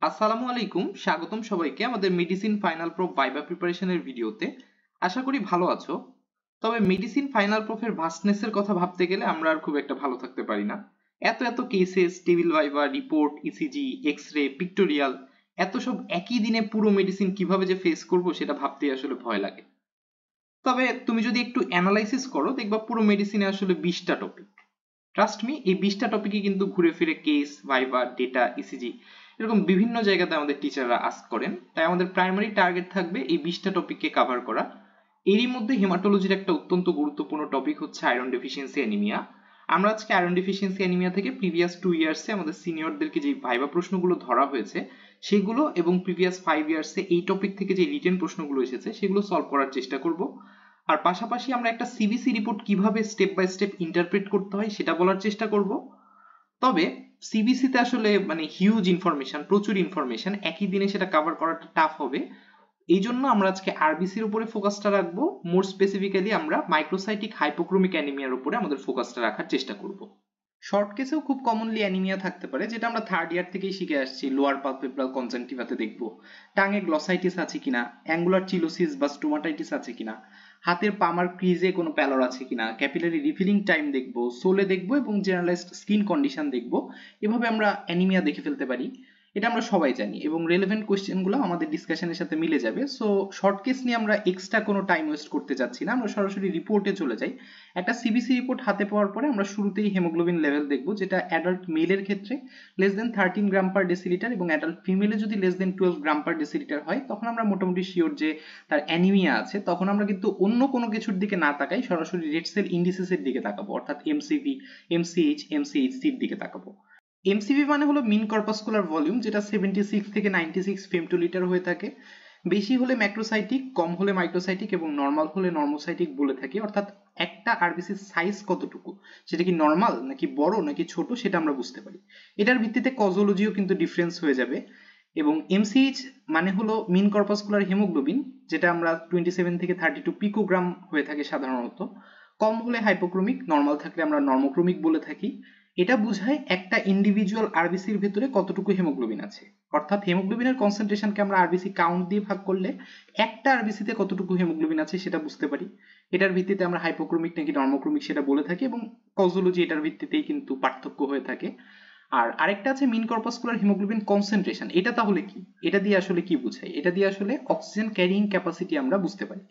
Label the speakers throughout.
Speaker 1: আসসালামু আলাইকুম, স্বাগতম সবাইকে আমাদের মেডিসিন ফাইনাল প্রো ভাইবা প্রিপারেশনের ভিডিওতে। আশা করি ভালো আছো। তবে মেডিসিন ফাইনাল প্রোফের ভাস্টনেসের কথা ভাবতে গেলে আমরা আর খুব একটা ভালো থাকতে পারি না। এত এত cases, table viva, report, ECG, x-ray, pictorial, এত সব একই দিনে পুরো মেডিসিন কিভাবে যে ফেস করব সেটা ভাবতেই আসলে ভয় লাগে। তবে তুমি যদি একটু অ্যানালাইসিস করো দেখবা পুরো মেডিসিনে আসলে 20টা টপিক। ট্রাস্ট মি, এই 20টা টপিকে কিন্তু ঘুরে ফিরে কেস, ভাইবা, ডেটা, ইসিজি এরকম বিভিন্ন জায়গাতে আমাদের টিচাররা আস্ক করেন। তাই আমাদের প্রাইমারি টার্গেট থাকবে এই 20টা টপিককে কভার করা। এরই মধ্যে হেমাটোলজির একটা অত্যন্ত গুরুত্বপূর্ণ টপিক হচ্ছে আয়রন ডেফিসিয়েন্সি অ্যানিমিয়া। আমরা আজকে আয়রন ডেফিসিয়েন্সি অ্যানিমিয়া থেকে প্রিভিয়াস 2 ইয়ার্সে আমাদের সিনিয়রদেরকে যে ভাইবা প্রশ্নগুলো ধরা হয়েছে সেগুলো এবং প্রিভিয়াস 5 ইয়ার্সে এই টপিক থেকে যে রিটেন প্রশ্নগুলো এসেছে সেগুলো সলভ করার চেষ্টা করব। আর পাশাপাশি আমরা একটা সিবিসি রিপোর্ট কিভাবে স্টেপ বাই স্টেপ ইন্টারপ্রেট করতে হয় সেটা বলার চেষ্টা করব। তবে সিবিসি তে আসলে হিউজ ইনফরমেশন, প্রচুর ইনফরমেশন, একই দিনে সেটা কভার করাটা টাফ হবে। এই জন্য আমরা আজকে আরবিসির উপরে ফোকাসটা রাখবো। মোর স্পেসিফিক্যালি আমরা মাইক্রোসাইটিক হাইপোক্রোমিক অ্যানিমিয়ার উপরে আমাদের ফোকাসটা রাখার চেষ্টা করব। শর্ট কেসেও খুব কমনলি অ্যানিমিয়া থাকতে পারে, যেটা আমরা থার্ড ইয়ার থেকেই শিখে আসছি। লোয়ার পালপেব্রাল কনজাংটিভাতে দেখবো টাঙে গ্লসাইটিস আছে কিনা, অ্যাঙ্গুলার চিলোসিস বা স্টোমাটাইটিস আছে কিনা, হাতের পামার ক্রিজে কোনো প্যালর আছে কিনা, ক্যাপিলারি রিফিলিং টাইম দেখবো, সোলে দেখবো এবং জেনারেলাইজড স্কিন কন্ডিশন দেখবো। এভাবে আমরা অ্যানিমিয়া দেখে ফেলতে পারি। এটা আমরা সবাই জানি এবং রেলেভেন্ট কোশ্চেনগুলো আমাদের ডিসকাশনের সাথে মিলে যাবে। সো শর্ট কেস নিয়ে আমরা এক্সট্রা কোনো টাইম ওয়েস্ট করতে যাচ্ছি না, আমরা সরাসরি রিপোর্টে চলে যাই। একটা সিবিসি রিপোর্ট হাতে পাওয়ার পরে আমরা শুরুতেই হেমোগ্লোবিন লেভেল দেখব, যেটা অ্যাডাল্ট মেলের ক্ষেত্রে লেস দেন 13 গ্রাম পার ডেসিলিটার এবং অ্যাডাল্ট ফিমেলে যদি লেস দেন 12 গ্রাম পার ডেসিলিটার হয় তখন আমরা মোটামুটি শিওর যে তার অ্যানিমিয়া আছে। তখন আমরা কিন্তু অন্য কোনো কিছুর দিকে না তাকাই, সরাসরি রেড সেল ইন্ডিসেসের দিকে তাকাবো, অর্থাৎ এমসিভি, এমসিএইচ, এমসিএইচসির দিকে তাকাবো। এমসিভি মানে হলো মিন কর্পাসকুলার ভলিউম, যেটা 76 থেকে 96 ফেমটোলিটার হয়ে থাকে। বেশি হলে ম্যাক্রোসাইটিক, কম হলে মাইক্রোসাইটিক এবং নর্মাল হলে নর্মোসাইটিক বলে থাকি। অর্থাৎ একটা আরবিসির সাইজ কতটুকু, সেটা কি নর্মাল নাকি বড় নাকি ছোট সেটা আমরা বুঝতে পারি। এটার ভিত্তিতে কজোলজিও কিন্তু ডিফারেন্স হয়ে যাবে। এবং এমসিএইচ মানে হলো মিন কর্পাসকুলার হিমোগ্লোবিন, যেটা আমরা 27 থেকে 32 পিকোগ্রাম হয়ে থাকে সাধারণত। কম হলে হাইপোক্রোমিক, নর্মাল থাকলে আমরা নর্মোক্রোমিক বলে থাকি। এটা বোঝায় একটা ইন্ডিভিজুয়াল আরবিসির ভেতরে কতটুকু হিমোগ্লোবিন আছে। অর্থাৎ হিমোগ্লোবিনের কনসেন্ট্রেশনকে আমরা আরবিসি কাউন্ট দিয়ে ভাগ করলে একটা আরবিসিতে কতটুকু হিমোগ্লোবিন আছে সেটা বুঝতে পারি। এটার ভিত্তিতে আমরা হাইপোক্রোমিক নাকি নর্মোক্রোমিক সেটা বলে থাকি এবং কজোলজি এটার ভিত্তিতেই কিন্তু পার্থক্য হয়ে থাকে। আর আরেকটা আছে মিন কর্পাসকুলার হিমোগ্লোবিন কনসেন্ট্রেশন। এটা তাহলে কি, এটা দিয়ে আসলে কি বোঝায়? এটা দিয়ে আসলে অক্সিজেন ক্যারিং ক্যাপাসিটি আমরা বুঝতে পারি।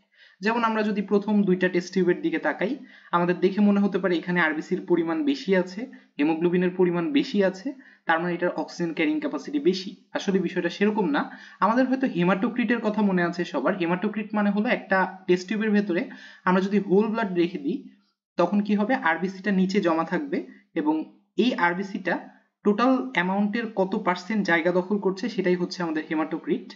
Speaker 1: যেমন আমরা যদি প্রথম দুইটা টেস্ট টিউবের দিকে তাকাই, আমাদের দেখে মনে হতে পারে এখানে আরবিসির পরিমাণ বেশি আছে, হিমোগ্লোবিনের পরিমাণ বেশি আছে, তার মানে এটার অক্সিজেন ক্যারিং ক্যাপাসিটি বেশি। আসলে বিষয়টা সেরকম না। আমাদের হয়তো হেমাটোক্রিটের কথা মনে আছে সবার। হেমাটোক্রিট মানে হলো একটা টেস্ট টিউবের ভেতরে আমরা যদি হোল ব্লাড রেখে দিই তখন কি হবে, আরবিসিটা নিচে জমা থাকবে এবং এই আরবিসিটা টোটাল অ্যামাউন্টের কত পার্সেন্ট জায়গা দখল করছে সেটাই হচ্ছে আমাদের হেমাটোক্রিট।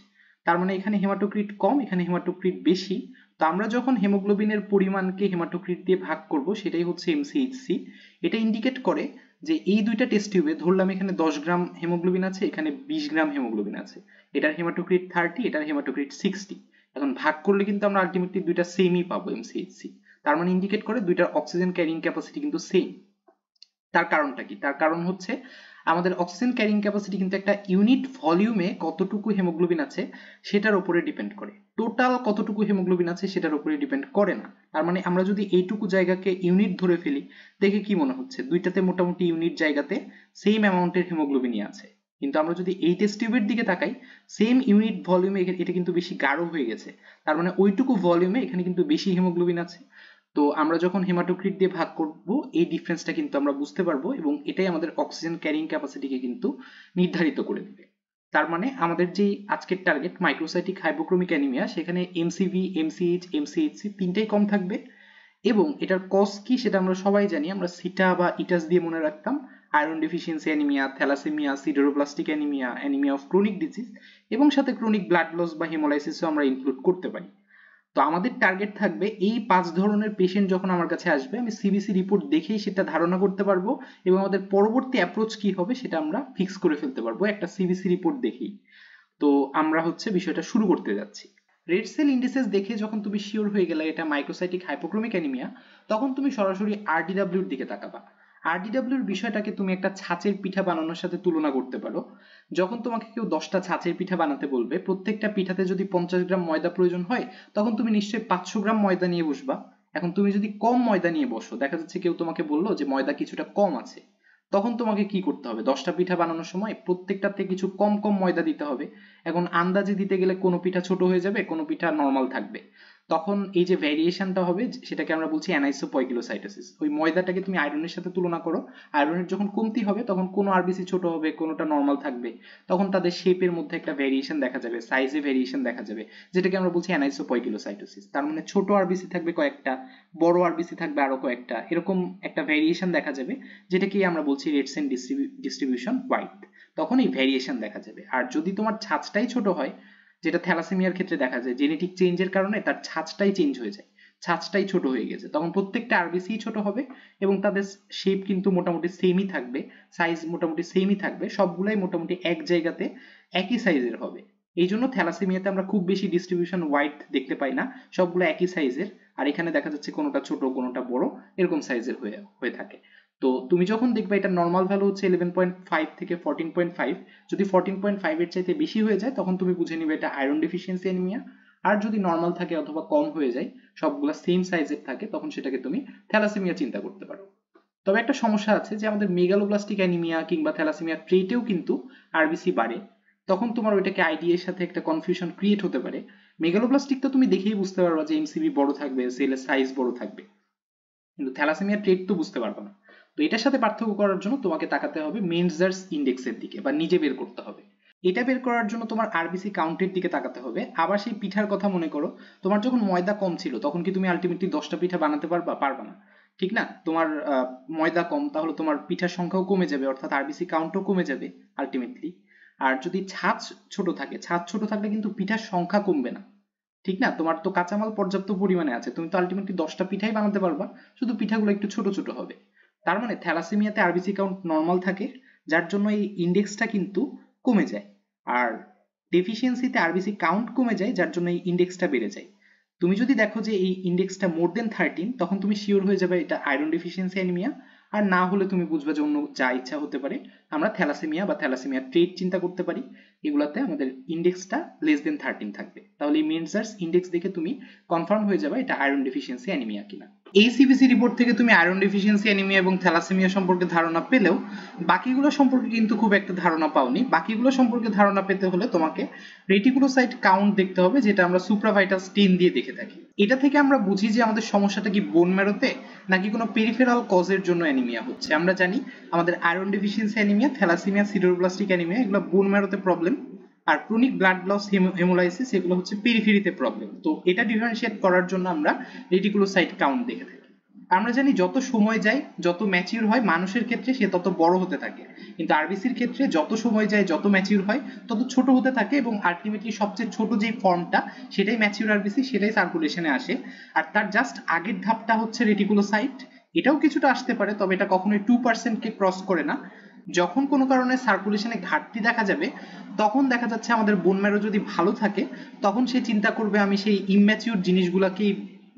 Speaker 1: তার মানে এখানে হেমাটোক্রিট কম, এখানে হেমাটোক্রিট বেশি। তো আমরা যখন হিমোগ্লোবিনের পরিমাণকে হেমাটোক্রিট দিয়ে ভাগ করব সেটাই হচ্ছে এমসিএইচসি। এটা ইন্ডিকেট করে যে এই দুইটা টেস্ট টিউবে ধরলাম এখানে 10 গ্রাম হেমোগ্লোবিন আছে, এখানে 20 গ্রাম হেমোগ্লোবিন আছে। এটার হেমাটোক্রিট 30, এটার হেমাটোক্রিট 60। এখন ভাগ করলে কিন্তু আমরা আলটিমেটলি দুইটা সেমই পাবো এমসিএইচসি। তার মানে ইন্ডিকেট করে দুইটার অক্সিজেন ক্যারিং ক্যাপাসিটি কিন্তু সেম। তার কারণটা কি? তার কারণ হচ্ছে আমাদের অক্সিজেন ক্যারিং ক্যাপাসিটি কিন্তু একটা ইউনিট ভলিউমে কতটুকু হেমোগ্লোবিন আছে সেটার উপরে ডিপেন্ড করে, টোটাল কতটুকু হেমোগ্লোবিন আছে সেটার উপরে ডিপেন্ড করে না। তার মানে আমরা যদি এইটুকু জায়গাকে ইউনিট ধরে ফেলি, দেখে কি মনে হচ্ছে দুইটাতে মোটামুটি ইউনিট জায়গাতে সেম অ্যামাউন্টের হেমোগ্লোবিনই আছে। কিন্তু আমরা যদি এই টেস্ট টিউবের দিকে তাকাই, সেম ইউনিট ভলিউমে এটা কিন্তু বেশি গাঢ় হয়ে গেছে। তার মানে ওইটুকু ভলিউমে এখানে কিন্তু বেশি হেমোগ্লোবিন আছে। তো আমরা যখন হেমাটোক্রিট দিয়ে ভাগ করব এই ডিফারেন্সটা কিন্তু আমরা বুঝতে পারবো এবং এটাই আমাদের অক্সিজেন ক্যারিং ক্যাপাসিটিকে কিন্তু নির্ধারিত করে দেবে। তার মানে আমাদের যে আজকের টার্গেট মাইক্রোসাইটিক হাইপোক্রোমিক অ্যানিমিয়া, সেখানে এমসিভি, এমসিএইচ, এমসিএইচসি তিনটাই কম থাকবে। এবং এটার কজ কি সেটা আমরা সবাই জানি, আমরা সিটা বা ইটাস দিয়ে মনে রাখতাম। Iron deficiency anaemia, thalassaemia, sideroblastic anaemia, anaemia of chronic disease এবং সাথে ক্রনিক ব্লাড লস বা হেমোলাইসিসও আমরা ইনক্লুড করতে পারি। তো আমাদের টার্গেট থাকবে এই 5 ধরনের পেশেন্ট যখন আমার কাছে আসবে আমি সিবিসি রিপোর্ট দেখেই সেটা ধারণা করতে পারবো এবং আমাদের পরবর্তী অ্যাপ্রোচ কি হবে সেটা আমরা ফিক্স করে ফেলতে পারবো একটা সিবিসি রিপোর্ট দেখেই। তো আমরা হচ্ছে বিষয়টা শুরু করতে যাচ্ছি। রেড সেল ইন্ডিসেস দেখে যখন তুমি শিওর হয়ে গেলে এটা মাইক্রোসাইটিক হাইপোক্রোমিক অ্যানিমিয়া, তখন তুমি সরাসরি আরডিডব্লিউর দিকে তাকাবা। আরডিডব্লিউ এর বিষয়টাকে তুমি একটা ছাঁচের পিঠা বানানোর সাথে তুলনা করতে পারো। যখন তোমাকে কেউ 10টা ছাঁচের পিঠা বানাতে বলবে, প্রত্যেকটা পিঠাতে যদি 50 গ্রাম ময়দা প্রয়োজন হয়, তখন তুমি নিশ্চয়ই 500 গ্রাম ময়দা নিয়ে বসবা। এখন তুমি যদি কম ময়দা নিয়ে বসো, দেখা যাচ্ছে কেউ তোমাকে বললো যে ময়দা কিছুটা কম আছে, তখন তোমাকে কি করতে হবে? 10টা পিঠা বানানোর সময় প্রত্যেকটাতে কিছু কম কম ময়দা দিতে হবে। এখন আন্দাজে দিতে গেলে কোনো পিঠা ছোট হয়ে যাবে, কোনো পিঠা নর্মাল থাকবে। তখন এই যে ভ্যারিয়েশনটা হবে, সেটাকে আমরা বলছি অ্যানাইসোপয়কিলোসাইটোসিস। ওই ময়দাটাকে তুমি আয়রনের সাথে তুলনা করো, আয়রনের যখন কমতি হবে তখন কোনো আরবিসি ছোট হবে, কোনোটা নর্মাল থাকবে। তখন তাদের শেপের মধ্যে একটা ভ্যারিয়েশন দেখা যাবে, সাইজে ভ্যারিয়েশন দেখা যাবে, যেটাকে আমরা বলছি অ্যানাইসোপয়কিলোসাইটোসিস। তার মানে ছোট আরবিসি থাকবে কয়েকটা, বড় আরবিসি থাকবে আরো কয়েকটা, এরকম একটা ভ্যারিয়েশন দেখা যাবে, যেটাকে আমরা বলছি রেটসেন ডিস্ট্রিবিউশন হোয়াইট। তখন এই ভ্যারিয়েশন দেখা যাবে। আর যদি তোমার ছাঁচটাই ছোট হয়, যেটা থ্যালাসেমিয়ার ক্ষেত্রে দেখা যায়, জেনেটিক চেঞ্জের কারণে তার ছাঁচটাই চেঞ্জ হয়ে যায়, ছাঁচটাই ছোট হয়ে গেছে, তখন প্রত্যেকটা আরবিসি ছোট হবে এবং তাদের শেপ কিন্তু মোটামুটি সেমই থাকবে, সাইজ মোটামুটি সেমই থাকবে, সবগুলাই মোটামুটি এক জায়গাতে একই সাইজের হবে। এই জন্য থ্যালাসেমিয়াতে আমরা খুব বেশি ডিস্ট্রিবিউশন হোয়াইট দেখতে পাই না, সবগুলো একই সাইজের। আর এখানে দেখা যাচ্ছে কোনোটা ছোট কোনোটা বড়, এরকম সাইজের হয়ে থাকে। তো তুমি যখন দেখবে এটা নর্মাল ভ্যালু হচ্ছে 11.5 থেকে 14.5, যদি 14.5 এর চাইতে বেশি হয়ে যায় তখন তুমি বুঝে নিবে এটা আয়রন ডেফিসিয়েন্সি অ্যানিমিয়া। আর যদি নর্মাল থাকে অথবা কম হয়ে যায়, সবগুলা সেম সাইজের থাকে, তখন সেটাকে তুমি থ্যালাসেমিয়া চিন্তা করতে পারো। তবে একটা সমস্যা আছে যে আমাদের মেগালোব্লাস্টিক অ্যানিমিয়া কিংবা থ্যালাসেমিয়া ট্রেটেও কিন্তু আরবিসি বাড়ে। তখন তোমার ওইটাকে আইডি এর সাথে একটা কনফিউশন ক্রিয়েট হতে পারে। মেগালোব্লাস্টিক তো তুমি দেখেই বুঝতে পারবা যে এমসিবি বড় থাকবে, সেলের সাইজ বড় থাকবে, কিন্তু থ্যালাসেমিয়া ট্রেট তো বুঝতে পারবে না। তো এটার সাথে পার্থক্য করার জন্য তোমাকে তাকাতে হবে মেনজার্স ইন্ডেক্সের দিকে, বা নিজে বের করতে হবে। এটা বের করার জন্য তোমার আরবিসি কাউন্টের দিকে তাকাতে হবে। আবার সেই পিঠার কথা মনে করো, তোমার যখন ময়দা কম ছিল তখন কি তুমি আলটিমেটলি 10টা পিঠা বানাতে পারবা না, ঠিক না? তোমার ময়দা কম, তাহলে তোমার পিঠার সংখ্যাও কমে যাবে, অর্থাৎ আরবিসি কাউন্টও কমে যাবে আলটিমেটলি। আর যদি ছাঁচ ছোট থাকে, ছাঁচ ছোট থাকলে কিন্তু পিঠার সংখ্যা কমবে না, ঠিক না? তোমার তো কাঁচামাল পর্যাপ্ত পরিমাণে আছে, তুমি তো আলটিমেটলি 10টা পিঠাই বানাতে পারবা, শুধু পিঠাগুলো একটু ছোট ছোট হবে। তার মানে থ্যালাসেমিয়াতে আরবিসি কাউন্ট নর্মাল থাকে, যার জন্য এই ইন্ডেক্সটা কিন্তু কমে যায়। আর ডেফিসিয়েন্সিতে আরবিসি কাউন্ট কমে যায়, যার জন্য এই ইন্ডেক্সটা বেড়ে যায়। তুমি যদি দেখো যে এই ইন্ডেক্সটা মোর দেন 13, তখন তুমি শিওর হয়ে যাবে এটা আয়রন ডেফিসিয়েন্সি অ্যানিমিয়া। আর না হলে তুমি বুঝবে যে অন্য যা ইচ্ছা হতে পারে, আমরা থ্যালাসেমিয়া বা থ্যালাসেমিয়া ট্রেট চিন্তা করতে পারি। এগুলাতে আমাদের ইন্ডেক্সটা লেস দেন 13 থাকবে, তাহলে এই মেনজার্স ইন্ডেক্স দেখে তুমি কনফার্ম হয়ে যাবে এটা আয়রন ডেফিসিয়েন্সি অ্যানিমিয়া কিনা। এই সিবিসি রিপোর্ট থেকে তুমি আয়রন ডেফিসিয়েন্সি অ্যানিমিয়া এবং থ্যালাসেমিয়া সম্পর্কে ধারণা পেলেও বাকিগুলো সম্পর্কে কিন্তু খুব একটা ধারণা পাওনি। বাকিগুলো সম্পর্কে ধারণা পেতে হলে তোমাকে রেটিকুলোসাইট কাউন্ট দেখতে হবে, যেটা আমরা সুপ্রাভাইটাল স্টেন দিয়ে দেখে থাকি। এটা থেকে আমরা বুঝি যে আমাদের সমস্যাটা কি বোন ম্যারোতে নাকি কোনো পেরিফেরাল কজের জন্য অ্যানিমিয়া হচ্ছে। আমরা জানি আমাদের iron deficiency anaemia, thalassaemia, sideroblastic anaemia এগুলো বোন ম্যারোতে প্রবলেম, আর ক্রনিক ব্লাড লস, হেমোলাইসিস এগুলো হচ্ছে পেরিফেরিতে প্রবলেম। তো এটা ডিফারেন্সিয়েট করার জন্য আমরা রেটিকুলোসাইট কাউন্ট দেখে থাকি। আমরা জানি যত সময় যায়, যত ম্যাচিউর হয় মানুষের ক্ষেত্রে সে তত বড় হতে থাকে, কিন্তু আরবিসির ক্ষেত্রে যত সময় যায় যত ম্যাচিউর হয় তত ছোট হতে থাকে, এবং আলটিমেটলি সবচেয়ে ছোট যে ফর্মটা সেটাই ম্যাচিউর আরবিসি, সেটাই সার্কুলেশনে আসে। আর তার জাস্ট আগের ধাপটা হচ্ছে রেটিকুলোসাইট। এটাও কিছুটা আসতে পারে, তবে এটা কখনোই 2% কে ক্রস করে না। যখন কোনো কারণে সার্কুলেশনে ঘাটতি দেখা যাবে, তখন দেখা যাচ্ছে আমাদের বোন ম্যারো যদি ভালো থাকে, তখন সে চিন্তা করবে আমি সেই ইম্যাচিউর জিনিসগুলোকেই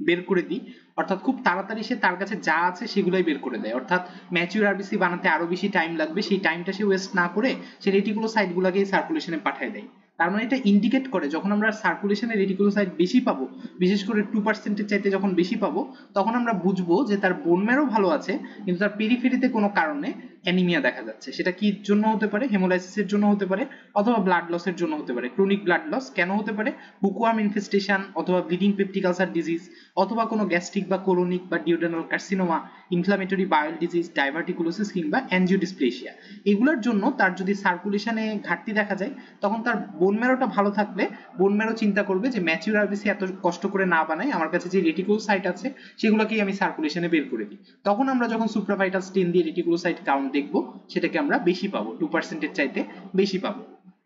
Speaker 1: বের করে দিই, অর্থাৎ খুব তাড়াতাড়ি সে তার কাছে যা আছে সেগুলোই বের করে দেয়, অর্থাৎ ম্যাচিউর আরবিসি বানাতে আরো বেশি টাইম লাগবে, সেই টাইমটা সে ওয়েস্ট না করে সে রেটিকুলোসাইটগুলোকেই সার্কুলেশনে পাঠিয়ে দেয়। তার মানে এটা ইন্ডিকেট করে যখন আমরা সার্কুলেশনে রেটিকুলোসাইট বেশি পাবো, বিশেষ করে 2% এর চাইতে যখন বেশি পাবো, তখন আমরা বুঝবো যে তার বোন ম্যারো ভালো আছে, কিন্তু তার পেরিফেরিতে কোনো কারণে অ্যানিমিয়া দেখা যাচ্ছে। সেটা কি জন্য হতে পারে? হেমোলাইসিসের জন্য হতে পারে, অথবা ব্লাড লসের জন্য হতে পারে। ক্রনিক ব্লাড লস কেন হতে পারে? বুকওয়ার্ম ইনফেস্টেশন, অথবা ব্লিডিং পেপটিক আলসার ডিজিজ, অথবা কোনো গ্যাস্ট্রিক বা কোলোনিক বা duodenal carcinoma, inflammatory বায়োল disease, diverticulosis কিংবা অ্যানজিওডিসপ্লেসিয়া। এগুলোর জন্য তার যদি সার্কুলেশনে ঘাটতি দেখা যায়, তখন তার বোন ম্যারোটা ভালো থাকলে বোন ম্যারো চিন্তা করবে যে ম্যাচিউর আরবিসি এত কষ্ট করে না বানাই, আমার কাছে যে রেটিকুলোসাইট আছে সেগুলোকেই আমি সার্কুলেশনে বের করে দিই। তখন আমরা যখন সুপ্রাভাইটাল স্টেন দিয়ে রেটিকুলোসাইট কাউন্ট দেখবো, সেটাকে আমরা বেশি পাবো, 2% এর চাইতে বেশি পাবো।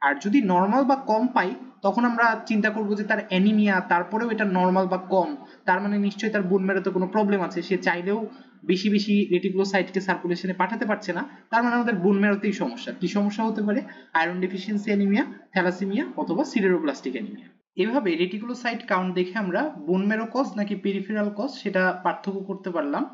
Speaker 1: আর যদি নর্মাল বা কম পাই, তখন আমরা চিন্তা করবো যে তার অ্যানিমিয়া, তারপরেও এটা নর্মাল বা কম, তার মানে নিশ্চয়ই তার বোন ম্যারোতে কোনো প্রবলেম আছে, সে চাইলেও বেশি বেশি রেটিকুলোসাইটকে সার্কুলেশনে পাঠাতে পারছে না। তার মানে আমাদের বোন ম্যারোতেই সমস্যা। কি সমস্যা হতে পারে? আয়রন ডেফিসিয়েন্সি অ্যানিমিয়া, থ্যালাসেমিয়া অথবা সিডেরোব্লাস্টিক অ্যানিমিয়া। এভাবে রেটিকুলোসাইট কাউন্ট দেখে আমরা বোন ম্যারো কজ নাকি পেরিফেরাল কজ সেটা পার্থক্য করতে পারলাম।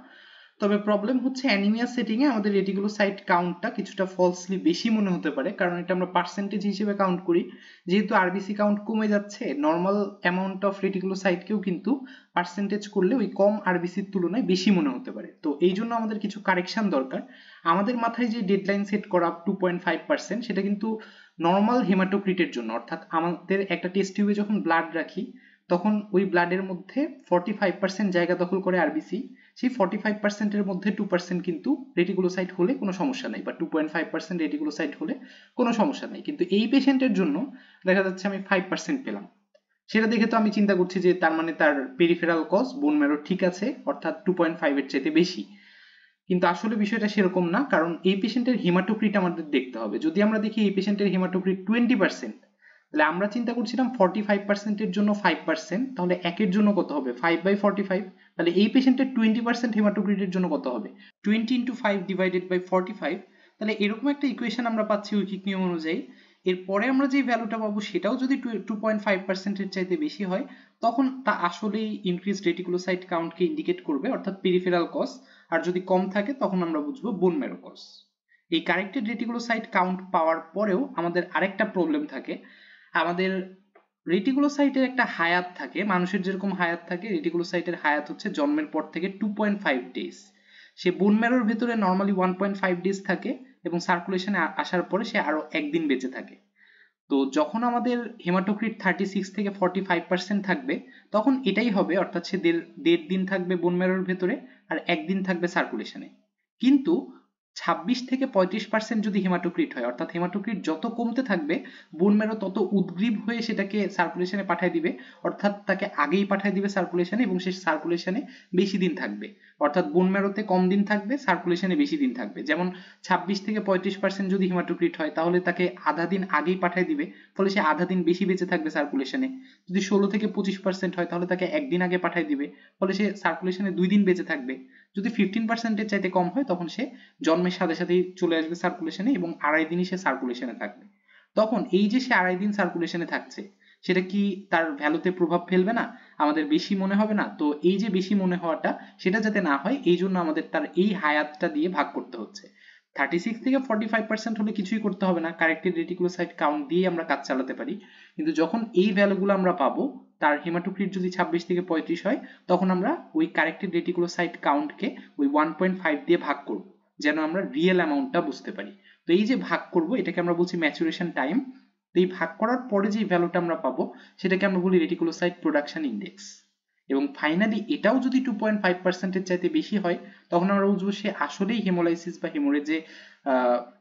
Speaker 1: তবে প্রবলেম হচ্ছে অ্যানিমিয়া সেটিং এ আমাদের রেটিকুলোসাইট কাউন্টটা কিছুটা ফলসলি বেশি মনে হতে পারে, কারণ এটা আমরা পার্সেন্টেজ হিসেবে কাউন্ট করি। যেহেতু আরবিসি কাউন্ট কমে যাচ্ছে, নর্মাল অ্যামাউন্ট অফ রেটিকুলোসাইটকেও কিন্তু পার্সেন্টেজ করলে ওই কম আরবিসির তুলনায় বেশি মনে হতে পারে। তো এই জন্য আমাদের কিছু কারেকশন দরকার। আমাদের মাথায় যে ডেডলাইন সেট করা 2.5% সেটা কিন্তু নর্মাল হেমাটোক্রিটের জন্য, অর্থাৎ আমাদের একটা টেস্ট টিউবে যখন ব্লাড রাখি তখন ওই ব্লাডের মধ্যে 45% জায়গা দখল করে আরবিসি। সেই 45% এর মধ্যে 2% কিন্তু রেটিকুলোসাইট হলে কোনো সমস্যা নাই, বা 2.5% রেটিকুলোসাইট হলে কোনো সমস্যা নাই। কিন্তু এই পেশেন্টের জন্য দেখা যাচ্ছে আমি 5% পেলাম। সেটা দেখে তো আমি চিন্তা করছি যে তার মানে তার পেরিফেরাল কজ বোন ম্যারো ঠিক আছে, অর্থাৎ 2.5 এর চাইতে বেশি। কিন্তু আসলে বিষয়টা সেরকম না, কারণ এই পেশেন্টের হেমাটোক্রিট আমাদের দেখতে হবে। যদি আমরা দেখি এই পেশেন্টের হেমাটোক্রিট 20%, তাহলে আমরা চিন্তা করছিলাম 45% এর জন্য 5%, তাহলে একের জন্য কত হবে 5/45। তাহলে এই পেশেন্টের 20% হেমাটোক্রিটের জন্য কত হবে 20 × 5 / 45। তাহলে এরকম একটা ইকুয়েশন আমরা পাচ্ছি ঐকিক নিয়ম অনুযায়ী। এরপরে আমরা যে ভ্যালুটা পাবো সেটাও যদি 2.5% এর চাইতে বেশি হয়, তখন তা আসলেই ইনক্রিজ রেটিকুলোসাইট কাউন্টকে ইন্ডিকেট করবে, অর্থাৎ পেরিফেরাল কজ। আর যদি কম থাকে তখন আমরা বুঝবো বোন ম্যারো কজ। এই কারেক্টেড রেটিকুলোসাইট কাউন্ট পাওয়ার পরেও আমাদের আরেকটা প্রবলেম থাকে। আমাদের রেটিকুলোসাইটের একটা হায়াত থাকে, মানুষের যেরকম হায়াত থাকে রেটিকুলোসাইটের হায়াত হচ্ছে জন্মের পর থেকে 2.5 ডেজ। সে বোন ম্যারোর ভিতরে নর্মালি 1.5 ডেজ থাকে এবং সার্কুলেশনে আসার পরে সে আরো একদিন বেঁচে থাকে। তো যখন আমাদের হেমাটোক্রিট 36 থেকে 45% থাকবে তখন এটাই হবে, অর্থাৎ সে দেড় দিন থাকবে বোন ম্যারোর ভেতরে আর একদিন থাকবে সার্কুলেশনে। কিন্তু 26 থেকে 35% যদি হেমাটোক্রিট হয়, অর্থাৎ হেমাটোক্রিট যত কমতে থাকবে বোন ম্যারো তত উদ্গ্রীব হয়ে সেটাকে সার্কুলেশনে পাঠিয়ে দিবে, অর্থাৎ তাকে আগেই পাঠিয়ে দিবে সার্কুলেশনে এবং সে সার্কুলেশনে বেশি দিন থাকবে। অর্থাৎ বোন ম্যারোতে কম দিন থাকবে, সার্কুলেশনে বেশি দিন থাকবে। যেমন 26 থেকে 35% যদি হেমাটোক্রিট হয় তাহলে তাকে আধা দিন আগেই পাঠিয়ে দিবে, ফলে সে আধা দিন বেশি বেঁচে থাকবে সার্কুলেশনে। যদি 16 থেকে 25% হয় তাহলে তাকে একদিন আগে পাঠিয়ে দিবে, ফলে সে সার্কুলেশনে 2 দিন বেঁচে থাকবে। যদি 15% এর চাইতে কম হয় তখন সে জন্মের সাথে সাথেই চলে আসবে সার্কুলেশনে এবং আড়াই দিনই সে সার্কুলেশনে থাকবে। তখন এই যে সে আড়াই দিন সার্কুলেশনে থাকছে সেটা কি তার ভ্যালুতে প্রভাব ফেলবে না? আমাদের বেশি মনে হবে না? তো এই যে বেশি মনে হওয়াটা সেটা যাতে না হয় এই জন্য আমাদের তার এই হায়াতটা দিয়ে ভাগ করতে হচ্ছে। 36 থেকে 45% হলে কিছুই করতে হবে না, কারেক্টেড রেটিকুলোসাইট কাউন্ট দিয়ে আমরা কাজ চালাতে পারি। কিন্তু যখন এই ভ্যালুগুলো আমরা পাবো, তার হেমাটোক্রিট যদি 26 থেকে 35 হয় তখন আমরা ওই কারেক্টেড রেটিকুলোসাইট কাউন্টকে ওই 1.5 দিয়ে ভাগ করব, যেন আমরা রিয়েল অ্যামাউন্টটা বুঝতে পারি। তো এই যে ভাগ করব এটাকে আমরা বলছি ম্যাচুরেশন টাইম। এই ভাগ করার পরে যে ভ্যালুটা আমরা পাবো সেটাকে আমরা বলি রেটিকুলোসাইট প্রোডাকশন ইনডেক্স। এবং ফাইনালি এটাও যদি 2.5% এর চাইতে বেশি হয় তখন আমরা বুঝবো সে আসলেই হেমোলাইসিস বা হেমোরেজে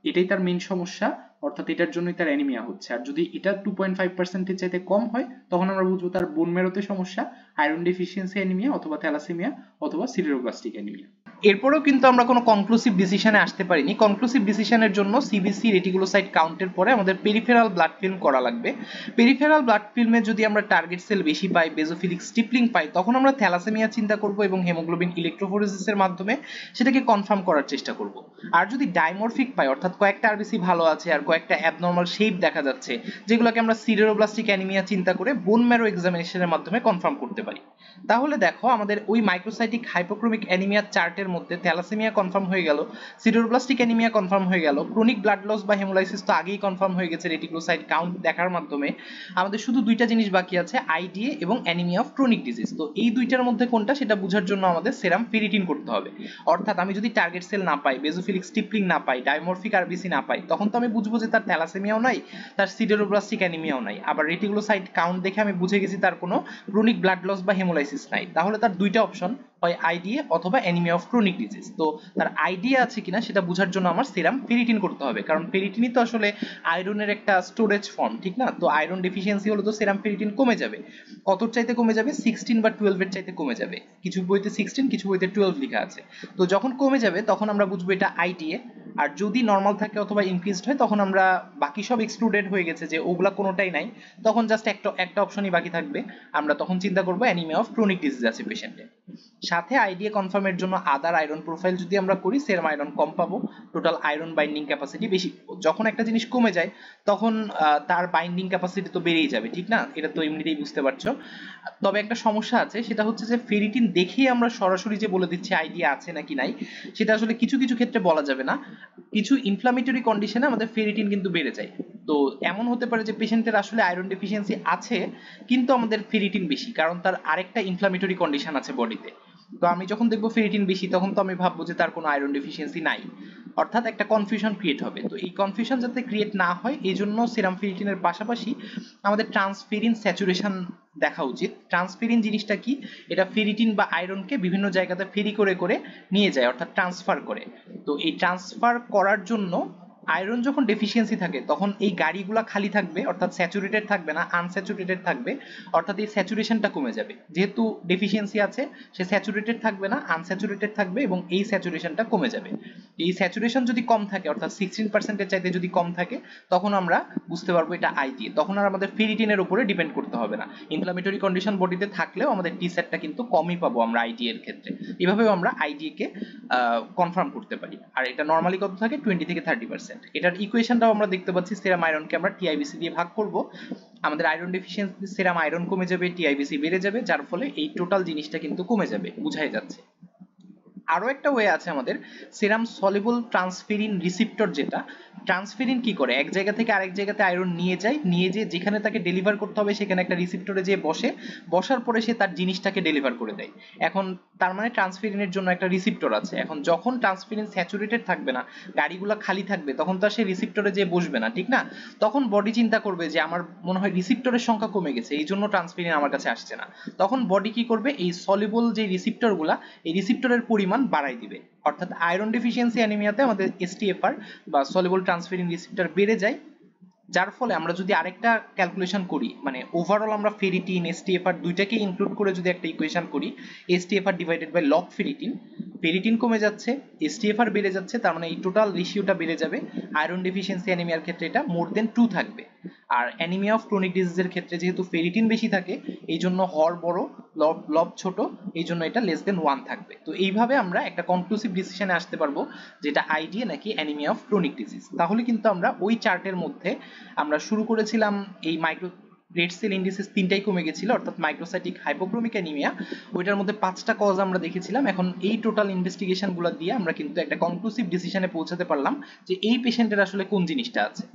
Speaker 1: এটাই তার মেইন সমস্যা, অর্থাৎ এটার জন্যই তার অ্যানিমিয়া হচ্ছে। আর যদি এটা 2.5% এর চাইতে কম হয় তখন আমরা বুঝবো তার বোন ম্যারোতে সমস্যা, আয়রন ডেফিসিয়েন্সি অ্যানিমিয়া অথবা থ্যালাসেমিয়া অথবা সিডেরোব্লাস্টিক অ্যানিমিয়া। এরপরেও কিন্তু আমরা কোনো কনক্লুসিভ ডিসিশনে আসতে পারিনি। কনক্লুসিভ ডিসিশনের জন্য সিবিসি রেটিকুলোসাইট কাউন্টের পরে আমাদের পেরিফেরাল ব্লাড ফিল্ম করা লাগবে। পেরিফেরাল ব্লাড ফিল্মে যদি আমরা টার্গেট সেল বেশি পাই, বেজোফিলিক স্টিপলিং পাই, তখন আমরা থ্যালাসেমিয়া চিন্তা করব এবং হেমোগ্লোবিন ইলেকট্রোফোরেসিসের মাধ্যমে সেটাকে কনফার্ম করার চেষ্টা করব। আর যদি ডাইমরফিক পাই, অর্থাৎ কয়েকটা আরবিসি ভালো আছে আর কয়েকটা অ্যাবনর্মাল শেপ দেখা যাচ্ছে, যেগুলোকে আমরা সিডেরোব্লাস্টিক অ্যানিমিয়া চিন্তা করে বোন ম্যারো এক্সামিনেশনের মাধ্যমে কনফার্ম করতে পারি। তাহলে দেখো আমাদের ওই মাইক্রোসাইটিক হাইপোক্রোমিক অ্যানিমিয়া চার্টের মধ্যে থ্যালাসেমিয়া কনফার্ম হয়ে গেল, সিডেরোব্লাস্টিক অ্যানিমিয়া কনফার্ম হয়ে গেল, ক্রনিক ব্লাড লস বা হেমোলাইসিস তো আগেই কনফার্ম হয়ে গেছে রেটিকুলোসাইট কাউন্ট দেখার মাধ্যমে। আমাদের শুধু দুইটা জিনিস বাকি আছে, আইডিএ এবং অ্যানিমিয়া অফ ক্রনিক ডিজিজ। তো এই দুইটার মধ্যে কোনটা সেটা বোঝার জন্য আমাদের সেরাম ফেরিটিন করতে হবে। অর্থাৎ আমি যদি টার্গেট সেল না পাই, বেজোফিলিক স্টিপলিং না পাই, ডাইমরফিক আরবিসি না পাই, তখন তো আমি বুঝবো যে তার থ্যালাসেমিয়াও নাই, তার সিডেরোব্লাস্টিক অ্যানিমিয়াও নাই। আবার রেটিকুলোসাইট কাউন্ট দেখে আমি বুঝে গেছি তার কোনো ক্রনিক ব্লাড লস বা হেমোলাইসিস নাই। তাহলে তার দুইটা অপশন, হয় আইডিএ অথবা অ্যানিমিয়া অফ ক্রনিক ডিজিজ। তো তার আইডিএ আছে কিনা সেটা বোঝার জন্য আমার সেরাম ফেরিটিন করতে হবে, কারণ ফেরিটিনই তো আসলে আয়রনের একটা স্টোরেজ ফর্ম, ঠিক না? তো আয়রন ডেফিসিয়েন্সি হলে তো সেরাম ফেরিটিন কমে যাবে। কতর চাইতে কমে যাবে? 16 বা 12 এর চাইতে কমে যাবে। কিছু বইতে 16, কিছু বইতে 12 লেখা আছে। তো যখন কমে যাবে তখন আমরা বুঝবো এটা আইডিএ।
Speaker 2: আর যদি নর্মাল থাকে অথবা ইনক্রিজড হয় তখন আমরা বাকি সব এক্সক্লুডেড হয়ে গেছে যে ওগুলা কোনোটাই নাই, তখন জাস্ট একটা অপশনই বাকি থাকবে। আমরা তখন চিন্তা করব অ্যানিমিয়া অফ ক্রনিক ডিজিজ আছে পেশেন্টের। সাথে আইডিএ কনফার্মের জন্য আদার আয়রন প্রোফাইল যদি আমরা করি সেরাম আয়রন কম পাবো, টোটাল আয়রন বাইন্ডিং ক্যাপাসিটি বেশি পাবো। যখন একটা জিনিস কমে যায় তখন তার বাইন্ডিং ক্যাপাসিটি তো বেড়েই যাবে, ঠিক না? এটা তো এমনিতেই বুঝতে পারছো। তবে একটা সমস্যা আছে, সেটা হচ্ছে যে ফেরিটিন দেখেই আমরা সরাসরি যে বলে দিচ্ছি আইডিয়া আছে নাকি নাই, সেটা আসলে কিছু কিছু ক্ষেত্রে বলা যাবে না। কিছু ইনফ্লামেটরি কন্ডিশনে আমাদের ফেরিটিন কিন্তু বেড়ে যায়। তো এমন হতে পারে যে পেশেন্টের আসলে আয়রন ডেফিসিয়েন্সি আছে কিন্তু আমাদের ফেরিটিন বেশি, কারণ তার আরেকটা ইনফ্লামেটরি কন্ডিশন আছে বডিতে। তো আমি যখন দেখবো ফেরিটিন বেশি তখন তো আমি ভাববো যে তার কোনো আয়রন ডেফিসিয়েন্সি নাই, অর্থাৎ একটা কনফিউশন ক্রিয়েট হবে। তো এই কনফিউশন যাতে ক্রিয়েট না হয় এই জন্য সেরাম ফেরিটিনের পাশাপাশি আমাদের ট্রান্সফেরিন স্যাচুরেশন দেখা উচিত। ট্রান্সফেরিন জিনিসটা কি? এটা ফেরিটিন বা আয়রনকে বিভিন্ন জায়গাতে ফেরি করে করে নিয়ে যায়, অর্থাৎ ট্রান্সফার করে। তো এই ট্রান্সফার করার জন্য আয়রন যখন ডেফিসিয়েন্সি থাকে তখন এই গাড়িগুলা খালি থাকবে, অর্থাৎ স্যাচুরেটেড থাকবে না, আনস্যাচুরেটেড থাকবে, অর্থাৎ এই স্যাচুরেশনটা কমে যাবে। যেহেতু ডেফিসিয়েন্সি আছে সে স্যাচুরেটেড থাকবে না, আনস্যাচুরেটেড থাকবে এবং এই স্যাচুরেশনটা কমে যাবে। এই স্যাচুরেশন যদি কম থাকে অর্থাৎ 16% এর চাইতে যদি কম থাকে তখন আমরা বুঝতে পারবো এটা আইডিএ। তখন আর আমাদের ফেরিটিনের উপরে ডিপেন্ড করতে হবে না। ইনফ্লামেটরি কন্ডিশন বডিতে থাকলেও আমাদের টি সেটটা কিন্তু কমই পাবো আমরা আইডিএ এর ক্ষেত্রে। এভাবেও আমরা আইডিএ কে কনফার্ম করতে পারি। আর এটা নরমালি কত থাকে? 20 থেকে 30%। এটার ইকুয়েশনটাও আমরা দেখতে পাচ্ছি, সেরাম আয়রনকে আমরা টিআইবিসি দিয়ে ভাগ করব, আমাদের আয়রন ডেফিসিয়েন্সি সেরাম আয়রন কমে যাবে, টিআইবিসি বেড়ে যাবে, যার ফলে এই টোটাল জিনিসটা কিন্তু কমে যাবে, বুঝাই যাচ্ছে। আরো একটা ওয়ে আছে আমাদের, সেরাম সলিবল ট্রান্সফেরিন রিসিপ্টর। যেটা ট্রান্সফেরিন কি করে, এক জায়গা থেকে আরেক জায়গাতে আয়রন নিয়ে যায়, নিয়ে যেয়ে যেখানে তাকে ডেলিভার করতে হবে সেখানে একটা রিসিপ্টরে যেয়ে বসে, বসার পরে সে তার জিনিসটাকে ডেলিভার করে দেয়। এখন তার মানে ট্রান্সফেরিনের জন্য একটা রিসিপ্টর আছে। এখন যখন ট্রান্সফেরিন স্যাচুরেটেড থাকবে না, গাড়িগুলো খালি থাকবে, তখন তো সে রিসিপ্টরে যেয়ে বসবে না, ঠিক না? তখন বডি চিন্তা করবে যে আমার মনে হয় রিসিপ্টরের সংখ্যা কমে গেছে, এই জন্য ট্রান্সফেরিন আমার কাছে আসছে না। তখন বডি কি করবে, এই সলিবল যে রিসিপ্টর গুলা, এই রিসিপ্টরের পরিমাণ বাড়াই দিবে। অর্থাৎ আয়রন ডেফিসিয়েন্সি অ্যানিমিয়াতে আমাদের এসটিএফআর বা সলিবল ট্রান্সফেরিন রিসিপ্টর বেড়ে যায়, যার ফলে আমরা যদি আরেকটা ক্যালকুলেশন করি, মানে ওভারঅল আমরা ফেরিটিন এসটিএফআর দুইটাকে ইনক্লুড করে যদি একটা ইকুয়েশন করি, STFR divided by log ferritin, ferritin কমে যাচ্ছে, এসটিএফআর বেড়ে যাচ্ছে, তার মানে এই টোটাল রেশিওটা বেড়ে যাবে। আয়রন ডেফিসিয়েন্সি অ্যানিমিয়ার ক্ষেত্রে এটা মোর দেন 2 থাকবে। আর অ্যানিমিয়া অফ ক্রনিক ডিজিজের ক্ষেত্রে যেহেতু ফেরিটিন বেশি থাকে এই জন্য হর বড়, লব ছোট, এই জন্য এটা লেস দেন 1 থাকবে। তো এইভাবে আমরা একটা কনক্লুসিভ ডিসিশনে আসতে পারবো যেটা আইডিএ নাকি অ্যানিমিয়া অফ ক্রনিক ডিজিজ। তাহলে কিন্তু আমরা ওই চার্টের মধ্যে আমরা শুরু করেছিলাম এই মাইক্রো রেড সেল ইন্ডিসেস তিনটাই কমে গেছিল, অর্থাৎ মাইক্রোসাইটিক হাইপোক্রোমিক অ্যানিমিয়া, ওইটার মধ্যে 5টা কজ আমরা দেখেছিলাম। এখন এই টোটাল ইনভেস্টিগেশন গুলো দিয়ে আমরা কিন্তু একটা কনক্লুসিভ ডিসিশনে পৌঁছাতে পারলাম যে এই পেশেন্টের আসলে কোন জিনিসটা আছে।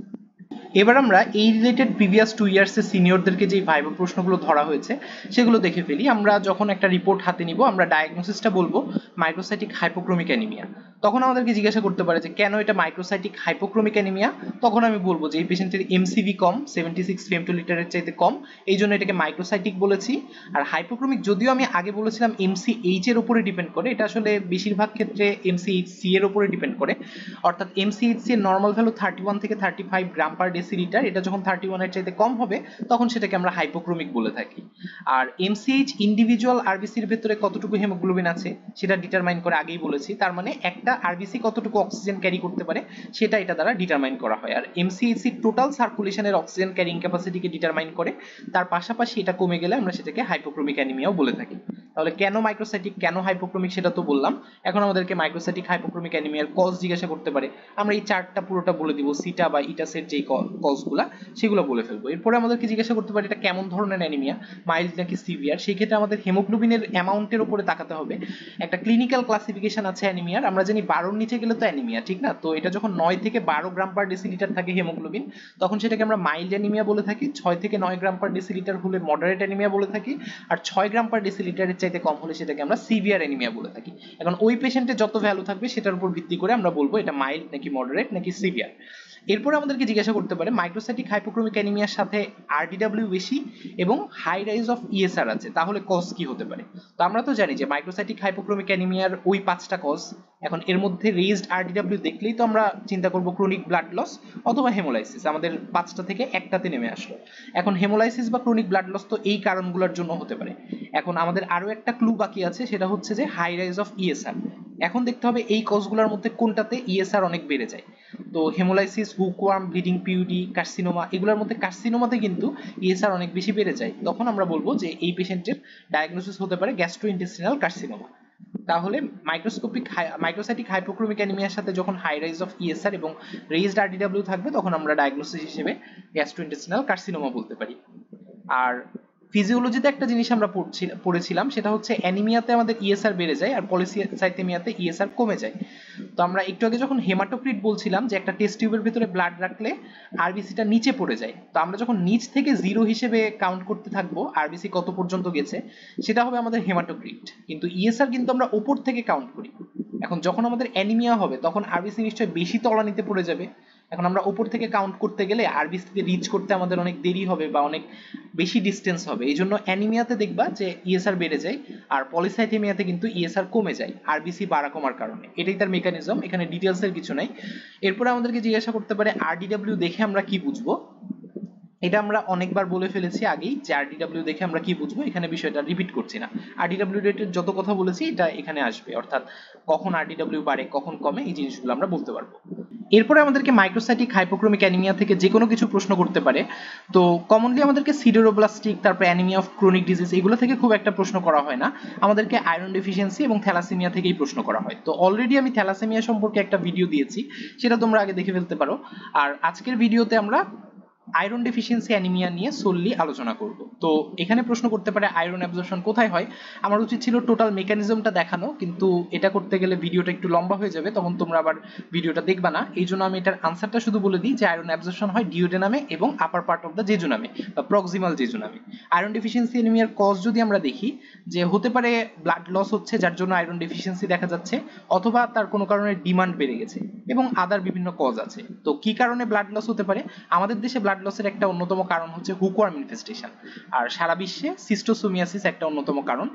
Speaker 2: এবার আমরা এই রিলেটেড প্রিভিয়াস 2 ইয়ার্স এর সিনিয়রদেরকে যে ভাইবা প্রশ্নগুলো ধরা হয়েছে সেগুলো দেখে ফেলি। আমরা যখন একটা রিপোর্ট হাতে নিব আমরা ডায়াগনোসিসটা বলবো মাইক্রোসাইটিক হাইপোক্রোমিক অ্যানিমিয়া। তখন আমাদেরকে জিজ্ঞাসা করতে পারে যে কেন এটা মাইক্রোসাইটিক হাইপোক্রোমিক অ্যানিমিয়া, তখন আমি বলবো যে এই পেশেন্টের এমসিভি কম, 76 ফেমটোলিটারের চাইতে কম, এই জন্য এটাকে মাইক্রোসাইটিক বলেছি। আর হাইপোক্রোমিক যদিও আমি আগে বলেছিলাম এমসিএইচ এর উপরে ডিপেন্ড করে, এটা আসলে বেশিরভাগ ক্ষেত্রে এমসিএইচসি এর উপরে ডিপেন্ড করে। অর্থাৎ এমসিএইচসি এর নরমাল ভ্যালু 31 থেকে 35 গ্রাম পার ডেসিলিটার, এটা যখন 31 এর চাইতে কম হবে তখন সেটাকে আমরা হাইপোক্রোমিক বলে থাকি। আর এমসিএইচ ইন্ডিভিজুয়াল আরবিসির ভেতরে কতটুকু হিমোগ্লোবিন আছে সেটা ডিটারমাইন করে আগেই বলেছি, তার মানে একটা আরবিসি কতটুকু অক্সিজেন ক্যারি করতে পারে সেটা এটা দ্বারা ডিটারমাইন করা হয়। আর এমসিএইচসি টোটাল সার্কুলেশনের অক্সিজেন ক্যারিং ক্যাপাসিটিকে ডিটারমাইন করে, তার পাশাপাশি এটা কমে গেলে আমরা সেটাকে হাইপোক্রোমিক অ্যানিমিয়াও বলে থাকি। তাহলে কেন মাইক্রোসাইটিক কেন হাইপোক্রোমিক সেটা তো বললাম। এখন আমাদেরকে মাইক্রোসাইটিক হাইপোক্রোমিক অ্যানিমিয়ার কজ জিজ্ঞাসা করতে পারে, আমরা এই চার্টটা পুরোটা বলে দিব, সিটা বা ইটাসের যে কজগুলা সেগুলো বলে ফেলবো। এরপরে আমাদেরকে জিজ্ঞাসা করতে পারে এটা কেমন ধরনের অ্যানিমিয়া, মাইল্ড নাকি সিভিয়ার। সেই ক্ষেত্রে আমাদের হেমোগ্লোবিনের অ্যামাউন্টের উপরে তাকাতে হবে। একটা ক্লিনিক্যাল ক্লাসিফিকেশন আছে অ্যানিমিয়ার, আমরা জানি 12 এর নিচে গেলে তো অ্যানিমিয়া, ঠিক না? তো এটা যখন 9 থেকে 12 গ্রাম পার ডেসিলিটার থাকে হেমোগ্লোবিন তখন সেটাকে আমরা মাইল্ড অ্যানিমিয়া বলে থাকি। 6 থেকে 9 গ্রাম পার ডেসিলিটার হলে মডারেট অ্যানিমিয়া বলে থাকি। আর 6 গ্রাম পার ডেসিলিটারের চাইতে কম হলে সেটাকে আমরা সিভিয়ার অ্যানিমিয়া বলে থাকি। এখন ওই পেশেন্টের যত ভ্যালু থাকবে সেটার উপর ভিত্তি করে আমরা বলবো এটা মাইল্ড নাকি মডারেট নাকি সিভিয়ার। এরপর আমাদেরকে জিজ্ঞাসা করতে পারে মাইক্রোসাইটিক হাইপোক্রোমিক অ্যানিমিয়ার সাথে আরডিডব্লিউ বেশি এবং হাই রাইজ অফ ইএসআর আছে, তাহলে কজ কি হতে পারে? তো আমরা তো জানি যে মাইক্রোসাইটিক হাইপোক্রোমিক অ্যানিমিয়ার ওই 5টা কজ। এখন এর মধ্যে রেজড আরডিডব্লিউ দেখলেই তো আমরা চিন্তা করব ক্রনিক ব্লাড লস অথবা হেমোলাইসিস, আমাদের 5টা থেকে একটাতে নেমে আসলো। এখন হেমোলাইসিস বা ক্রনিক ব্লাড লস তো এই কারণগুলোর জন্য হতে পারে। এখন আমাদের আরো একটা ক্লু বাকি আছে, সেটা হচ্ছে যে হাই রাইজ অফ ইএসআর। এখন দেখতে হবে এই কজগুলোর মধ্যে কোনটাতে ইএসআর অনেক বেড়ে যায়। তো haemolysis, hookworm, bleeding PUD, carcinoma, এগুলোর মধ্যে কার্সিনোমাতে কিন্তু ইএসআর অনেক বেশি বেড়ে যায়। তখন আমরা বলবো যে এই পেশেন্টের ডায়াগনোসিস হতে পারে গ্যাস্ট্রোইন্টেস্টিনাল কার্সিনোমা। তাহলে মাইক্রোসাইটিক হাইপোক্রোমিক অ্যানিমিয়ার সাথে যখন হাই রাইজ অফ ইএসআর এবং রেইজড আরডিডব্লিউ থাকবে তখন আমরা ডায়াগনোসিস হিসেবে গ্যাস্ট্রোইন্টেস্টিনাল কার্সিনোমা বলতে পারি। আর ফিজিওলজিতে একটা জিনিস আমরা পড়েছিলাম, সেটা হচ্ছে অ্যানিমিয়াতে আমাদের ইএসআর বেড়ে যায় আর পলিসাইথেমিয়াতে ইএসআর কমে যায়। তো আমরা একটু আগে যখন হেমাটোক্রিট বলছিলাম যে একটা টেস্ট টিউবের ভিতরে ব্লাড রাখলে আরবিসিটা নিচে পড়ে যায়, তো আমরা যখন নিচ থেকে 0 হিসেবে কাউন্ট করতে থাকবো আরবিসি কত পর্যন্ত গেছে, সেটা হবে আমাদের হেমাটোক্রিট। কিন্তু ইএসআর কিন্তু আমরা উপর থেকে কাউন্ট করি। এখন যখন আমাদের অ্যানিমিয়া হবে তখন আরবিসি নিশ্চয়ই বেশি তলানিতে পড়ে যাবে। এখন আমরা উপর থেকে কাউন্ট করতে গেলে আরবিসিতে রিচ করতে আমাদের অনেক দেরি হবে বা অনেক বেশি ডিস্টেন্স হবে। এই জন্য অ্যানিমিয়াতে দেখবা যে ইএসআর বেড়ে যায় আর পলিসাইথেমিয়াতে কিন্তু ইএসআর কমে যায় আরবিসি বাড়া কমার কারণে। এটাই তার মেকানিজম, এখানে ডিটেলসের কিছু নাই। এরপরে আমাদেরকে জিজ্ঞাসা করতে পারে আরডিডব্লিউ দেখে আমরা কি বুঝবো। এটা আমরা অনেকবার বলে ফেলেছি আগেই যে আরডিডব্লিউ দেখে আমরা কি বুঝবো, এখানে বিষয়টা রিপিট করছি না। আরডিডব্লিউ রেটের যত কথা বলেছি এটা এখানে আসবে, অর্থাৎ কখন আরডিডব্লিউ বাড়ে কখন কমে এই জিনিসগুলো আমরা বলতে পারবো। এরপরে আমাদেরকে মাইক্রোসাইটিক হাইপোক্রোমিক অ্যানিমিয়া থেকে যে কোনো কিছু প্রশ্ন করতে পারে। তো কমনলি আমাদেরকে সিডেরোব্লাস্টিক, তারপর অ্যানিমিয়া অফ ক্রনিক ডিজিজ, এগুলো থেকে খুব একটা প্রশ্ন করা হয় না। আমাদেরকে আয়রন ডেফিসিয়েন্সি এবং থ্যালাসেমিয়া থেকেই প্রশ্ন করা হয়। তো অলরেডি আমি থ্যালাসেমিয়া সম্পর্কে একটা ভিডিও দিয়েছি, সেটা তোমরা আগে দেখে ফেলতে পারো। আর আজকের ভিডিওতে আমরা আয়রন ডেফিসিয়েন্সি অ্যানিমিয়া নিয়ে সোললি আলোচনা করব। তো এখানে প্রশ্ন করতে পারে আয়রন অ্যাবজর্পশন কোথায় হয়। আমার উচিত ছিল টোটাল মেকানিজমটা দেখানো, কিন্তু এটা করতে গেলে ভিডিওটা একটু লম্বা হয়ে যাবে, তখন তোমরা আবার ভিডিওটা দেখবা না। এই জন্য আমি এটার আনসারটা শুধু বলে দিই যে আয়রন অ্যাবজর্পশন হয় ডিওডেনামে এবং আপার পার্ট অফ দ্য জেজুনামে বা প্রক্সিমাল জেজুনামে। আয়রন ডেফিসিয়েন্সি অ্যানিমিয়ার কজ যদি আমরা দেখি, যে হতে পারে ব্লাড লস হচ্ছে যার জন্য আয়রন ডেফিসিয়েন্সি দেখা যাচ্ছে, অথবা তার কোনো কারণে ডিমান্ড বেড়ে গেছে, এবং আদার বিভিন্ন কজ আছে। তো কি কারণে ব্লাড লস হতে পারে? আমাদের দেশে ব্লাড লসের একটা অন্যতম কারণ হচ্ছে হুকওয়ার্ম ইনফেস্টেশন, আর সারা বিশ্বে সিস্টোসোমিয়াসিস একটা অন্যতম কারণ।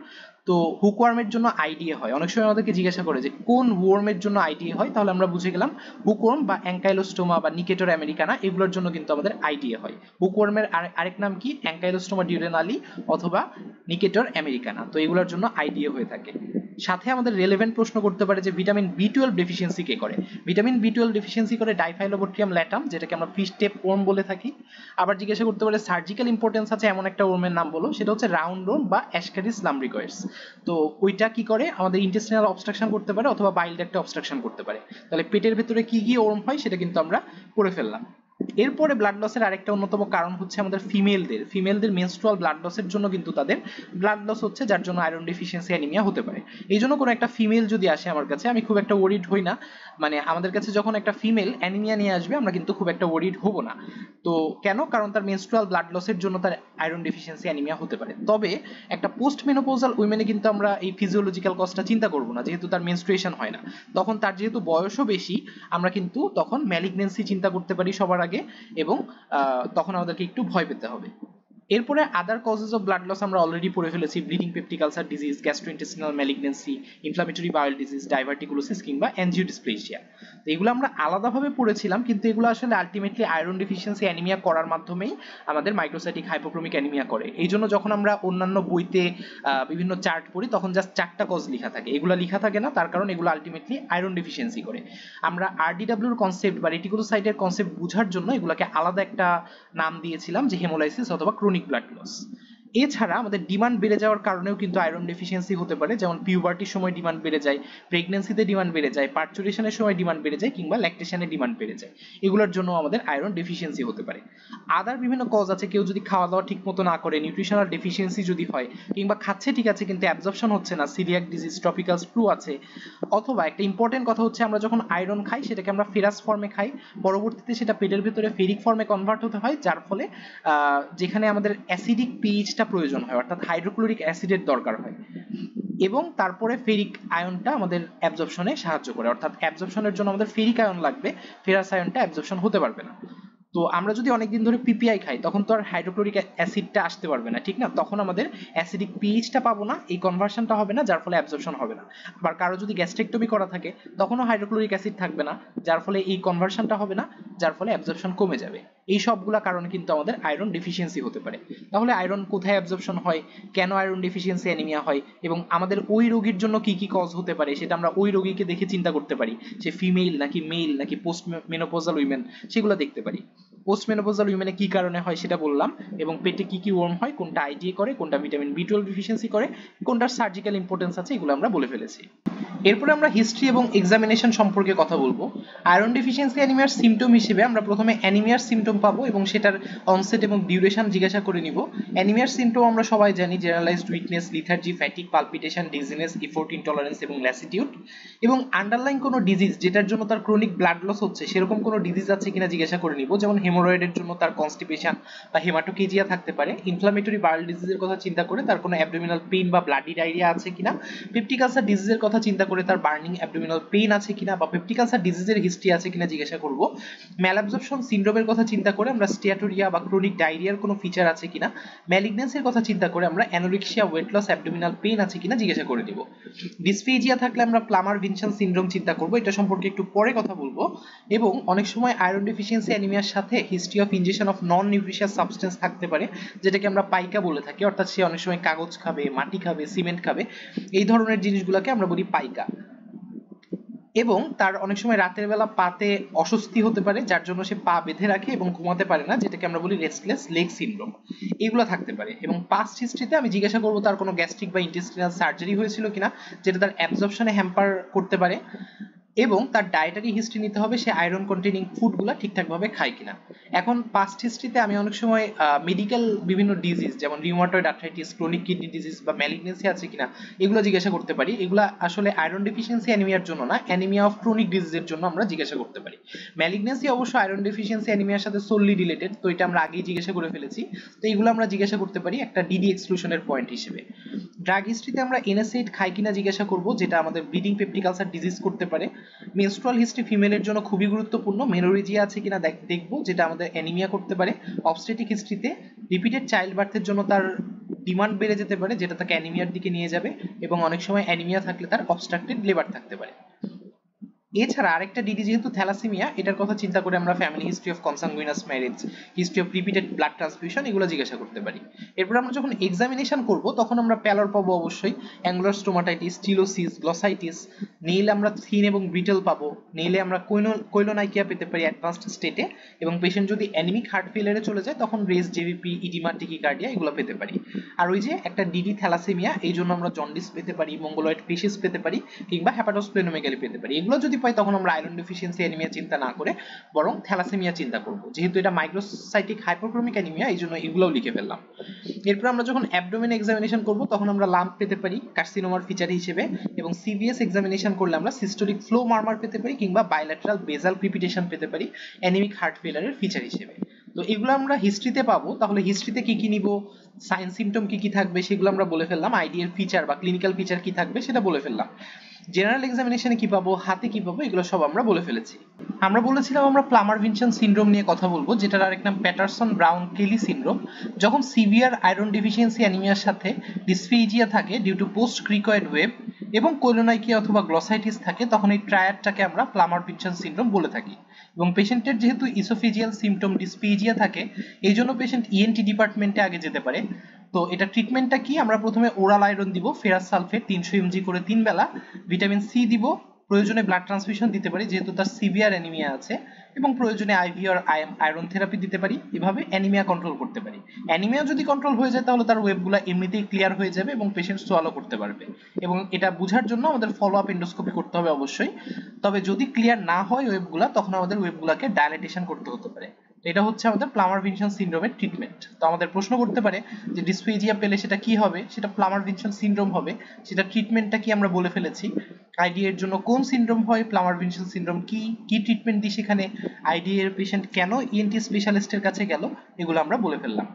Speaker 2: তো হুকওয়ার্মের জন্য আইডিএ হয়। অনেক সময় আমাদেরকে জিজ্ঞাসা করে যে কোন ওয়ার্মের জন্য আইডিএ হয়, তাহলে আমরা বুঝে গেলাম হুকওয়ার্ম বা অ্যাঙ্কাইলোস্টোমা বা নিকেটর আমেরিকানা, এগুলোর জন্য কিন্তু আমাদের আইডিএ হয়। হুকওয়ার্মের আরেক নাম কি? অ্যাঙ্কাইলোস্টোমা ডিউডেনালি অথবা নিকেটর আমেরিকানা। তো এগুলোর জন্য আইডিএ হয়ে থাকে। সাথে আমাদের রেলেভেন্ট প্রশ্ন করতে পারে যে ভিটামিন বি12 ডেফিসিয়েন্সি কে করে। ভিটামিন বি12 ডেফিসিয়েন্সি করে ডাইফাইলোবোট্রিয়াম ল্যাটাম, যেটাকে আমরা ফিশ টেপ ওর্ম বলে থাকি। আবার জিজ্ঞাসা করতে পারে সার্জিক্যাল ইম্পর্টেন্স আছে এমন একটা ওর্মের নাম বলো, সেটা হচ্ছে রাউন্ড ওর্ম বা অ্যাশকারিস লাম্ব্রিকয়েডস। তো ওইটা কি করে? আমাদের ইন্টেস্টিনাল অবস্ট্রাকশন করতে পারে অথবা বাইল ডাক্টে অবস্ট্রাকশন করতে পারে। তাহলে পেটের ভেতরে কি কি ওর্ম হয় সেটা কিন্তু আমরা পড়ে ফেললাম। এরপরে ব্লাড লসের আরেকটা অন্যতম কারণ হচ্ছে আমাদের ফিমেলদের মেনস্ট্রুয়াল ব্লাড লসের জন্য কিন্তু তাদের ব্লাড লস হচ্ছে, যার জন্য আয়রন ডেফিসিয়েন্সি অ্যানিমিয়া হতে পারে। এই জন্য কোনো একটা ফিমেল যদি আসে আমার কাছে, আমি খুব একটা ওয়ারিড হই না। মানে আমাদের কাছে যখন একটা ফিমেল অ্যানিমিয়া নিয়ে আসবে আমরা কিন্তু খুব একটা ওয়ারিড হব না। তো কেন? কারণ তার মেনস্ট্রুয়াল ব্লাড লসের জন্য তার আয়রন ডেফিসিয়েন্সি অ্যানিমিয়া হতে পারে। তবে একটা পোস্ট মেনোপজাল উইমেনে কিন্তু আমরা এই ফিজিওলজিক্যাল কজটা চিন্তা করব না, যেহেতু তার মেনস্ট্রুয়েশন হয় না। তখন তার যেহেতু বয়সও বেশি, আমরা কিন্তু তখন ম্যালিগনেন্সি চিন্তা করতে পারি সবার আগে, এবং তখন আমাদেরকে একটু ভয় পেতে হবে। এরপরে আদার কজেস অফ ব্লাড লস আমরা অলরেডি পড়ে ফেলেছি, bleeding peptic ulcer disease, gastrointestinal malignancy, inflammatory bowel disease, diverticulosis কিংবা অ্যানজিওডিসপ্লেসিয়া। তো এগুলো আমরা আলাদাভাবে পড়েছিলাম, কিন্তু এগুলো আসলে আলটিমেটলি আয়রন ডেফিসিয়েন্সি অ্যানিমিয়া করার মাধ্যমেই আমাদের মাইক্রোসাইটিক হাইপোক্রোমিক অ্যানিমিয়া করে। এই জন্য যখন আমরা অন্যান্য বইতে বিভিন্ন চার্ট পড়ি তখন জাস্ট 4টা কজ লেখা থাকে, এগুলো লেখা থাকে না, তার কারণ এগুলো আলটিমেটলি আয়রন ডেফিসিয়েন্সি করে। আমরা আরডিডব্লিউর কনসেপ্ট বা রেটিকুলোসাইটের কনসেপ্ট বোঝার জন্য এগুলোকে আলাদা একটা নাম দিয়েছিলাম, যে হেমোলাইসিস অথবা ক্রনিক ব্লাড লস। এছাড়া আমাদের ডিমান্ড বেড়ে যাওয়ার কারণেও কিন্তু আয়রন ডেফিসিয়েন্সি হতে পারে, যেমন পিউবার্টির সময় ডিমান্ড বেড়ে যায়, প্রেগন্যান্সিতে ডিমান্ড বেড়ে যায়, পার্চুরেশনের সময় ডিমান্ড বেড়ে যায়, কিংবা ল্যাকটেশনে ডিমান্ড বেড়ে যায়। এগুলোর জন্য আমাদের আয়রন ডেফিসিয়েন্সি হতে পারে। আদার বিভিন্ন কজ আছে, কেউ যদি খাওয়া দাওয়া ঠিক মতো না করে, নিউট্রিশনাল ডেফিসিয়েন্সি যদি হয়, কিংবা খাচ্ছে ঠিক আছে কিন্তু অ্যাবজর্পশন হচ্ছে না, সিলিয়াক ডিজিজ, ট্রপিক্যাল ফ্লু আছে, অথবা একটা ইম্পর্টেন্ট কথা হচ্ছে আমরা যখন আয়রন খাই সেটাকে আমরা ফেরাস ফর্মে খাই, পরবর্তীতে সেটা পেটের ভিতরে ফেরিক ফর্মে কনভার্ট হতে হয়, যার ফলে যেখানে আমাদের অ্যাসিডিক পিএইচটা প্রয়োজন হয়, অর্থাৎ হাইড্রোক্লোরিক অ্যাসিডের দরকার হয়, এবং তারপরে ফেরিক আয়নটা আমাদের অ্যাবজর্পশনে সাহায্য করে, অর্থাৎ অ্যাবজর্পশনের জন্য আমাদের ফেরিক আয়ন লাগবে, ফেরাস আয়নটা অ্যাবজর্পশন হতে পারবে না। তো আমরা যদি অনেকদিন ধরে পিপিআই খাই তখন তো আর হাইড্রোক্লোরিক অ্যাসিডটা আসতে পারবে না, ঠিক না? তখন আমাদের অ্যাসিডিক পিএইচটা পাবো না, এই কনভার্সনটা হবে না, যার ফলে অ্যাবজর্পশন হবে না। আবার কারো যদি গ্যাস্ট্রেক্টমি করা থাকে তখনও হাইড্রোক্লোরিক অ্যাসিড থাকবে না, যার ফলে এই কনভার্সনটা হবে না, যার ফলে অ্যাবজর্পশন কমে যাবে। এই সবগুলা কারণে কিন্তু আমাদের আয়রন ডেফিসিয়েন্সি হতে পারে। তাহলে আয়রন কোথায় অ্যাবজর্পশন হয়, কেন আয়রন ডেফিসিয়েন্সি অ্যানিমিয়া হয়, এবং আমাদের ওই রোগীর জন্য কি কি কজ হতে পারে সেটা আমরা ওই রোগীকে দেখে চিন্তা করতে পারি, সে ফিমেল নাকি মেল নাকি পোস্ট মেনোপজাল উইমেন, সেগুলো দেখতে পারি। পোস্ট মেনোপজাল উইমেনে কি কারণে হয় সেটা বললাম, এবং পেটে কি কি ওয়ার্ম হয়, কোনটা আইজিএ করে, কোনটা ভিটামিন বি12 ডেফিসিয়েন্সি করে, কোনটার সার্জিক্যাল ইম্পর্টেন্স আছে, এগুলো আমরা বলে ফেলেছি। এরপরে আমরা হিস্ট্রি এবং এক্সামিনেশন সম্পর্কে কথা বলবো। আয়রন ডেফিসিয়েন্সি অ্যানিমিয়ার সিমটম হিসেবে আমরা প্রথমে অ্যানিমিয়ার সিমটম পাবো এবং সেটার অনসেট এবং ডিউরেশন জিজ্ঞাসা করে নিব। অ্যানিমিয়ার সিমটম আমরা সবাই জানি, generalised weakness, lethargy, fatigue, palpitation, dizziness, effort intolerance এবং ল্যাসিটিউড। এবং আন্ডারলাইন কোনো ডিজিজ যেটার জন্য তার ক্রনিক ব্লাড লস হচ্ছে সেরকম কোনো ডিজিজ আছে কিনা জিজ্ঞাসা করে নিব, যেমন হেমোরয়েডের জন্য তার কনস্টিপেশন বা হেমাটোকেজিয়া থাকতে পারে। ইনফ্লামেটরি বাউল ডিজিজের কথা চিন্তা করে তার কোনো অ্যাবডোমিনাল পেইন বা ব্লাডি ডায়রিয়া আছে কিনা। পেপটিক আলসার ডিজিজের কথা চিন্তা করে তার বার্নিং অ্যাবডোমিনাল পেইন আছে কিনা বা পেপটিক আলসার ডিজিজের হিস্ট্রি আছে কিনা জিজ্ঞাসা করব। ম্যালঅ্যাবজর্পশন সিনড্রোমের কথা চিন্তা করে আমরা স্টিয়াটোরিয়া বা ক্রনিক ডায়রিয়ার কোনো ফিচার আছে কিনা। ম্যালিগন্যান্সির কথা চিন্তা করে আমরা anorexia, weight loss, abdominal pain আছে কিনা জিজ্ঞাসা করে নিব। ডিসফেজিয়া থাকলে আমরা প্লামার ভিনসন সিনড্রোম চিন্তা করব, এটা সম্পর্কে একটু পরে কথা বলবো। এবং অনেক সময় আয়রন ডেফিসিয়েন্সি অ্যানিমিয়ার সাথে history of injection of non nutritious substance থাকতে পারে, যেটাকে আমরা পাইকা বলে থাকি, অর্থাৎ সে অনেক সময় কাগজ খাবে, মাটি খাবে, সিমেন্ট খাবে, এই ধরনের জিনিসগুলোকে আমরা বলি পাইকা। এবং তার অনেক সময় রাতের বেলা পাতে অস্বস্তি হতে পারে, যার জন্য সে পা বেঁধে রাখে এবং ঘুমাতে পারে না, যেটাকে আমরা বলি রেস্টলেস লেগ সিনড্রোম। এগুলো থাকতে পারে। এবং পাস্ট হিস্ট্রিতে আমি জিজ্ঞাসা করবো তার কোনো গ্যাস্ট্রিক বা ইন্টেস্টিনাল সার্জারি হয়েছিল কিনা, যেটা তার অ্যাবজর্পশনে হ্যাম্পার করতে পারে। এবং তার ডায়েটারি হিস্ট্রি নিতে হবে, সে আয়রন কন্টেনিং ফুডগুলো ঠিকঠাকভাবে খায় কিনা। এখন পাস্ট হিস্ট্রিতে আমি অনেক সময় মেডিকেল বিভিন্ন ডিজিজ যেমন rheumatoid arthritis, chronic kidney disease বা ম্যালিগনেন্সি আছে কিনা এগুলো জিজ্ঞাসা করতে পারি। এগুলো আসলে আয়রন ডেফিসিয়েন্সি অ্যানিমিয়ার জন্য না, অ্যানিমিয়া অফ ক্রনিক ডিজিজের জন্য আমরা জিজ্ঞাসা করতে পারি। ম্যালিগনেন্সি অবশ্য আয়রন ডেফিসিয়েন্সি অ্যানিমিয়ার সাথে সোললি রিলেটেড, তো এটা আমরা আগেই জিজ্ঞাসা করে ফেলেছি। তো এগুলো আমরা জিজ্ঞাসা করতে পারি একটা ডিডি এক্সক্লুশনের পয়েন্ট হিসেবে। ড্রাগ হিস্ট্রিতে আমরা এনএসএইড খাই কিনা জিজ্ঞাসা করব, যেটা আমাদের ব্লিডিং পেপটিক আলসার ডিজিজ করতে পারে। মেনস্ট্রুয়াল হিস্ট্রি ফিমেলের জন্য খুবই গুরুত্বপূর্ণ, মেনোরেজিয়া আছে কিনা দেখবো, যেটা আমাদের অ্যানিমিয়া করতে পারে। অবস্টেটিক হিস্ট্রিতে রিপিটেড চাইল্ড বার্থের জন্য তার ডিমান্ড বেড়ে যেতে পারে, যেটা তাকে অ্যানিমিয়ার দিকে নিয়ে যাবে, এবং অনেক সময় অ্যানিমিয়া থাকলে তার অবস্ট্রাক্টেড লিভার থাকতে পারে। এছাড়া আরেকটা ডিডি যেহেতু থ্যালাসেমিয়া, এটার কথা চিন্তা করে আমরা family history of consanguineous marriage, history of repeated blood transfusion এগুলো জিজ্ঞাসা করতে পারি। এরপর আমরা যখন এক্সামিনেশন করব তখন আমরা প্যালর পাবো অবশ্যই, অ্যাঙ্গুলার স্টোমাটাইটিস, চিলোসিস, গ্লসাইটিস। নেইলে আমরা থিন এবং ব্রিটেল পাবো। নেইলে আমরা কোইলোনাইকিয়া পেতে পারি অ্যাডভান্সড স্টেটে, এবং পেশেন্ট যদি অ্যানিমিক হার্ট ফেলিয়ারে চলে যায় তখন রেস, জেভিপি, ইডিমা, টিকিকার্ডিয়া এগুলো পেতে পারি। আর ওই যে একটা ডিডি থ্যালাসেমিয়া, এই জন্য আমরা জন্ডিস পেতে পারি, মঙ্গলয়েড পেশিস পেতে পারি, কিংবা হেপাটোস্প্লেনোমেগালি পেতে পারি। এগুলো যদি পাই তখন আমরা আয়রন ডেফিসিয়েন্সি অ্যানিমিয়া চিন্তা না করে বরং থ্যালাসেমিয়া চিন্তা করব, যেহেতু এটা মাইক্রোসাইটিক হাইপোক্রোমিক অ্যানিমিয়া, এই জন্য এগুলোও লিখে ফেললাম। এরপর আমরা যখন অ্যাবডোমেন এক্সামিনেশন করব তখন আমরা লাম্প পেতে পারি কার্সিনোমার ফিচার হিসেবে, এবং সিভিএস এক্সামিনেশন করলে আমরা সিস্টোলিক ফ্লো মারমার পেতে পারি, কিংবা বাইল্যাটারাল বেজাল ক্রিপিটেশন পেতে পারি অ্যানিমিক হার্ট ফেলিয়ারের ফিচার হিসেবে। তো এগুলো আমরা হিস্ট্রিতে পাবো। তাহলে হিস্ট্রিতে কি কি নিব, সাইন সিমটম কি কি থাকবে সেগুলো আমরা বলে ফেললাম, আইডি এর ফিচার বা ক্লিনিক্যাল ফিচার কি থাকবে সেটা বলে ফেললাম। জেনারেল এক্সামিনেশনে কি পাবো, হাতে কি পাবো, এগুলো সব আমরা বলে ফেলেছি। আমরা বলেছিলাম আমরা প্লামার ভিনসন সিনড্রোম নিয়ে কথা বলবো, যেটার আরেক নাম প্যাটারসন ব্রাউন কেলি সিনড্রোম। যখন সিভিয়ার আয়রন ডেফিসিয়েন্সি অ্যানিমিয়ার সাথে ডিসফেজিয়া থাকে due to post cricoid web এবং কোলোনাইকিয়া অথবা গ্লসাইটিস থাকে, তখন এই ট্রায়াডটাকে আমরা প্লামার ভিনসন সিনড্রোম বলে থাকি। এবং পেশেন্টের যেহেতু ইসোফেজিয়াল সিমটম ডিসফেজিয়া থাকে, এই জন্য পেশেন্ট ইএনটি ডিপার্টমেন্টে আগে যেতে পারে। তো এটা ট্রিটমেন্টটা কি, আমরা প্রথমে ওরাল আয়রন দিব, ফেরাস সালফেট 300 mg করে 3 বেলা, ভিটামিন সি দিব, প্রয়োজনে ব্লাড ট্রান্সফিউশন দিতে পারি যেহেতু তার সিভিয়ার অ্যানিমিয়া আছে, এবং প্রয়োজনে আইভি আর আয়রন থেরাপি দিতে পারি। এভাবে অ্যানিমিয়া কন্ট্রোল করতে পারি। অ্যানিমিয়া যদি কন্ট্রোল হয়ে যায় তাহলে তার ওয়েবগুলো এমনিতেই ক্লিয়ার হয়ে যাবে এবং পেশেন্ট সোয়ালো করতে পারবে। এবং এটা বোঝার জন্য আমাদের ফলো আপ এন্ডোস্কোপি করতে হবে অবশ্যই। তবে যদি ক্লিয়ার না হয় ওয়েবগুলো, তখন আমাদের ওয়েবগুলোকে ডায়ালাটেশন করতে হতে পারে। এটা হচ্ছে আমাদের প্লামার ভিনসন সিনড্রোমের ট্রিটমেন্ট। তো আমাদের প্রশ্ন করতে পারে যে ডিসফেজিয়া পেলে সেটা কি হবে, সেটা প্লামার ভিনসন সিনড্রোম হবে, সেটা ট্রিটমেন্টটা কি আমরা বলে ফেলেছি। আইডি এর জন্য কোন সিনড্রোম হয়, প্লামার ভিনসন সিনড্রোম কি, কি ট্রিটমেন্ট দিই সেখানে, আইডি এর পেশেন্ট কেন ইএনটি স্পেশালিস্টের কাছে গেল, এগুলো আমরা বলে ফেললাম।